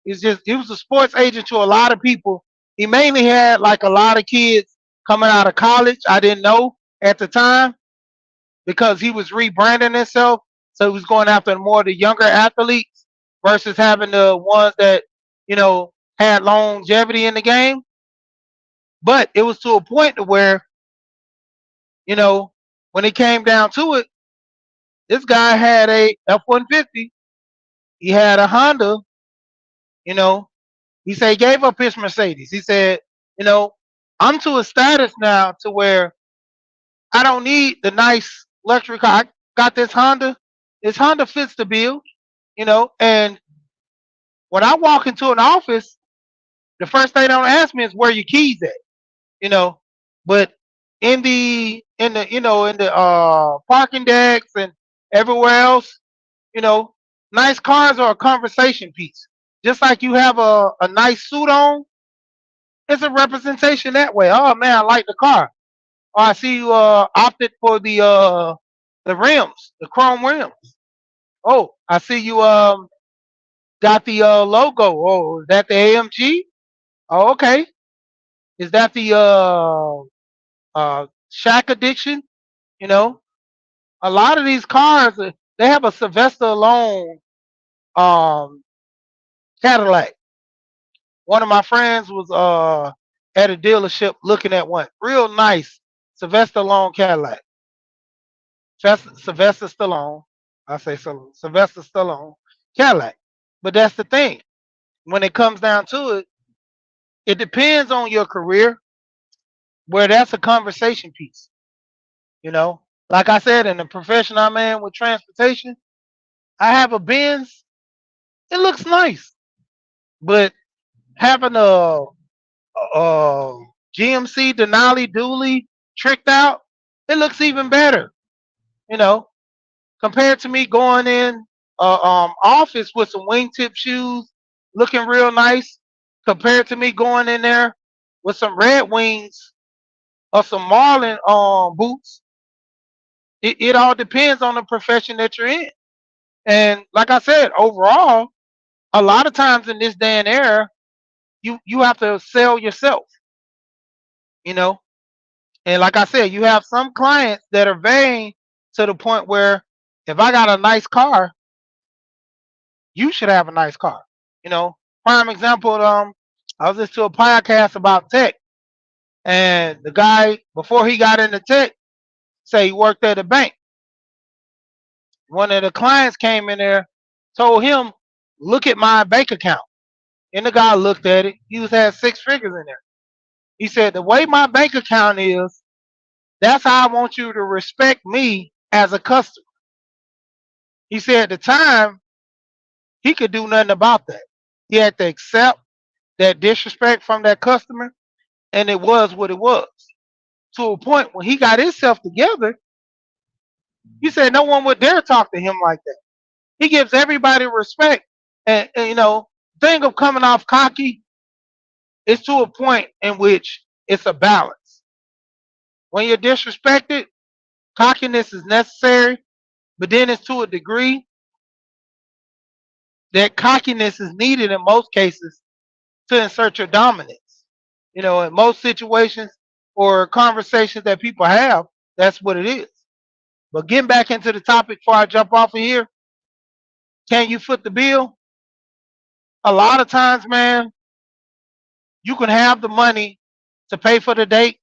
Speaker 1: He was a sports agent to a lot of people. He mainly had like a lot of kids coming out of college. I didn't know at the time because he was rebranding himself. So he was going after more of the younger athletes versus having the ones that, had longevity in the game. But it was to a point to where, you know, when it came down to it, this guy had a F-150. He had a Honda, you know, he said he gave up his Mercedes. He said, you know, I'm to a status now to where I don't need the nice luxury car. I got this Honda. This Honda fits the bill, and when I walk into an office, the first thing they don't ask me is where your keys at, you know. But in the parking decks and everywhere else, nice cars are a conversation piece. Just like you have a nice suit on, it's a representation that way. Oh man, I like the car. Oh, I see you opted for the rims, the chrome rims. Oh, I see you got the logo. Oh, is that the AMG? Oh, okay. Is that the Shack Addiction? You know, a lot of these cars they have a Sylvester Stallone um Cadillac. One of my friends was at a dealership looking at one real nice Sylvester Stallone Cadillac. Sylvester Stallone. I say so, Sylvester Stallone Cadillac. But that's the thing. When it comes down to it, it depends on your career. Where that's a conversation piece. You know, like I said, in the profession I'm in with transportation, I have a Benz. It looks nice, but having a GMC Denali Dually tricked out, it looks even better. You know, compared to me going in office with some wingtip shoes, looking real nice, compared to me going in there with some Red Wings or some Marlin boots. It all depends on the profession that you're in. And like I said, overall, a lot of times in this day and era, you have to sell yourself, you know. And like I said, you have some clients that are vain to the point where if I got a nice car, you should have a nice car. You know, prime example. I was listening to a podcast about tech, and the guy before he got into tech, say he worked at a bank. One of the clients came in there, told him, "Look at my bank account." And the guy looked at it. He was had six figures in there. He said, "The way my bank account is, that's how I want you to respect me as a customer." He said at the time he could do nothing about that. He had to accept that disrespect from that customer, and it was what it was. To a point when he got himself together, he said no one would dare talk to him like that. He gives everybody respect, and you know, thing of coming off cocky is to a point in which it's a balance. When you're disrespected, cockiness is necessary, but then it's to a degree that cockiness is needed in most cases to insert your dominance. You know, in most situations or conversations that people have, that's what it is. But getting back into the topic before I jump off of here, can you foot the bill? A lot of times, man, you can have the money to pay for the date,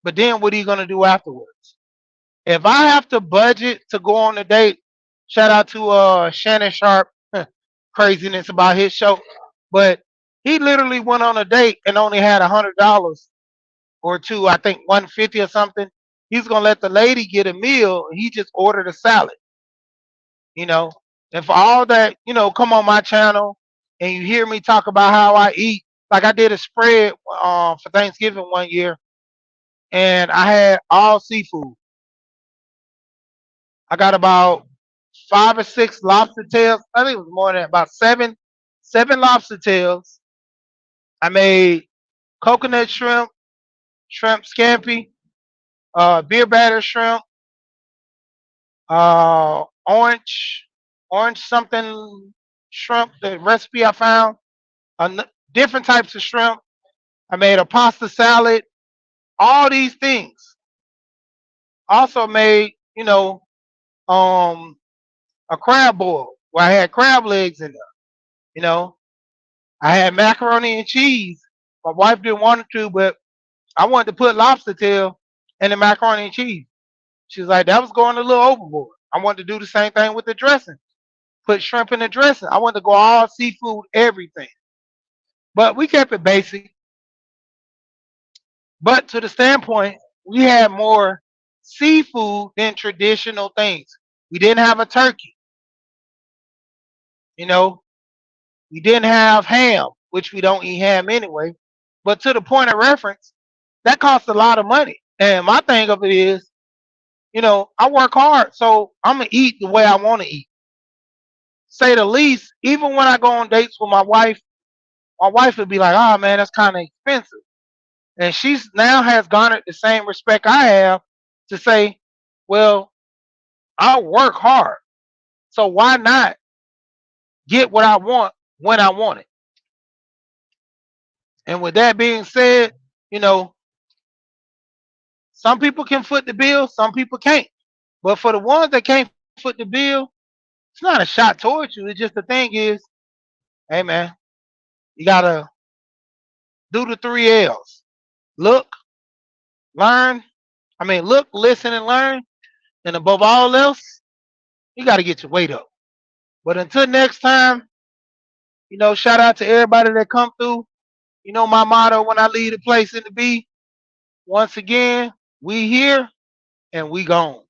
Speaker 1: but then what are you going to do afterwards? If I have to budget to go on a date, shout out to Shannon Sharp, craziness about his show, but he literally went on a date and only had $100 or two, I think 150 or something. He's gonna let the lady get a meal. And he just ordered a salad, you know. And for all that, you know, come on my channel and you hear me talk about how I eat. Like I did a spread for Thanksgiving one year, and I had all seafood. I got about five or six lobster tails. I think it was more than that, about seven lobster tails. I made coconut shrimp, shrimp scampi, beer batter shrimp, orange, orange something shrimp. The recipe I found, different types of shrimp. I made a pasta salad. All these things. Also made, you know, um, a crab boil where I had crab legs in there. You know, I had macaroni and cheese. My wife didn't want to, but I wanted to put lobster tail in the macaroni and cheese. She was like, that was going a little overboard. I wanted to do the same thing with the dressing. Put shrimp in the dressing. I wanted to go all seafood, everything. But we kept it basic. But to the standpoint, we had more seafood than traditional things. We didn't have a turkey, you know. We didn't have ham, which we don't eat ham anyway. But to the point of reference, that costs a lot of money. And my thing of it is, you know, I work hard, so I'm gonna eat the way I want to eat. say the least. Even when I go on dates with my wife would be like, "Oh man, that's kind of expensive," and she's now has garnered the same respect I have to say, "Well, I work hard, so why not get what I want when I want it?" And with that being said, you know, some people can foot the bill, some people can't. But for the ones that can't foot the bill, it's not a shot towards you. It's just the thing is, hey man, you gotta do the three L's. Look, learn. Look, listen, and learn. And above all else, you gotta get your weight up. But until next time, shout out to everybody that come through. My motto when I leave the place in the B, once again, we here and we gone.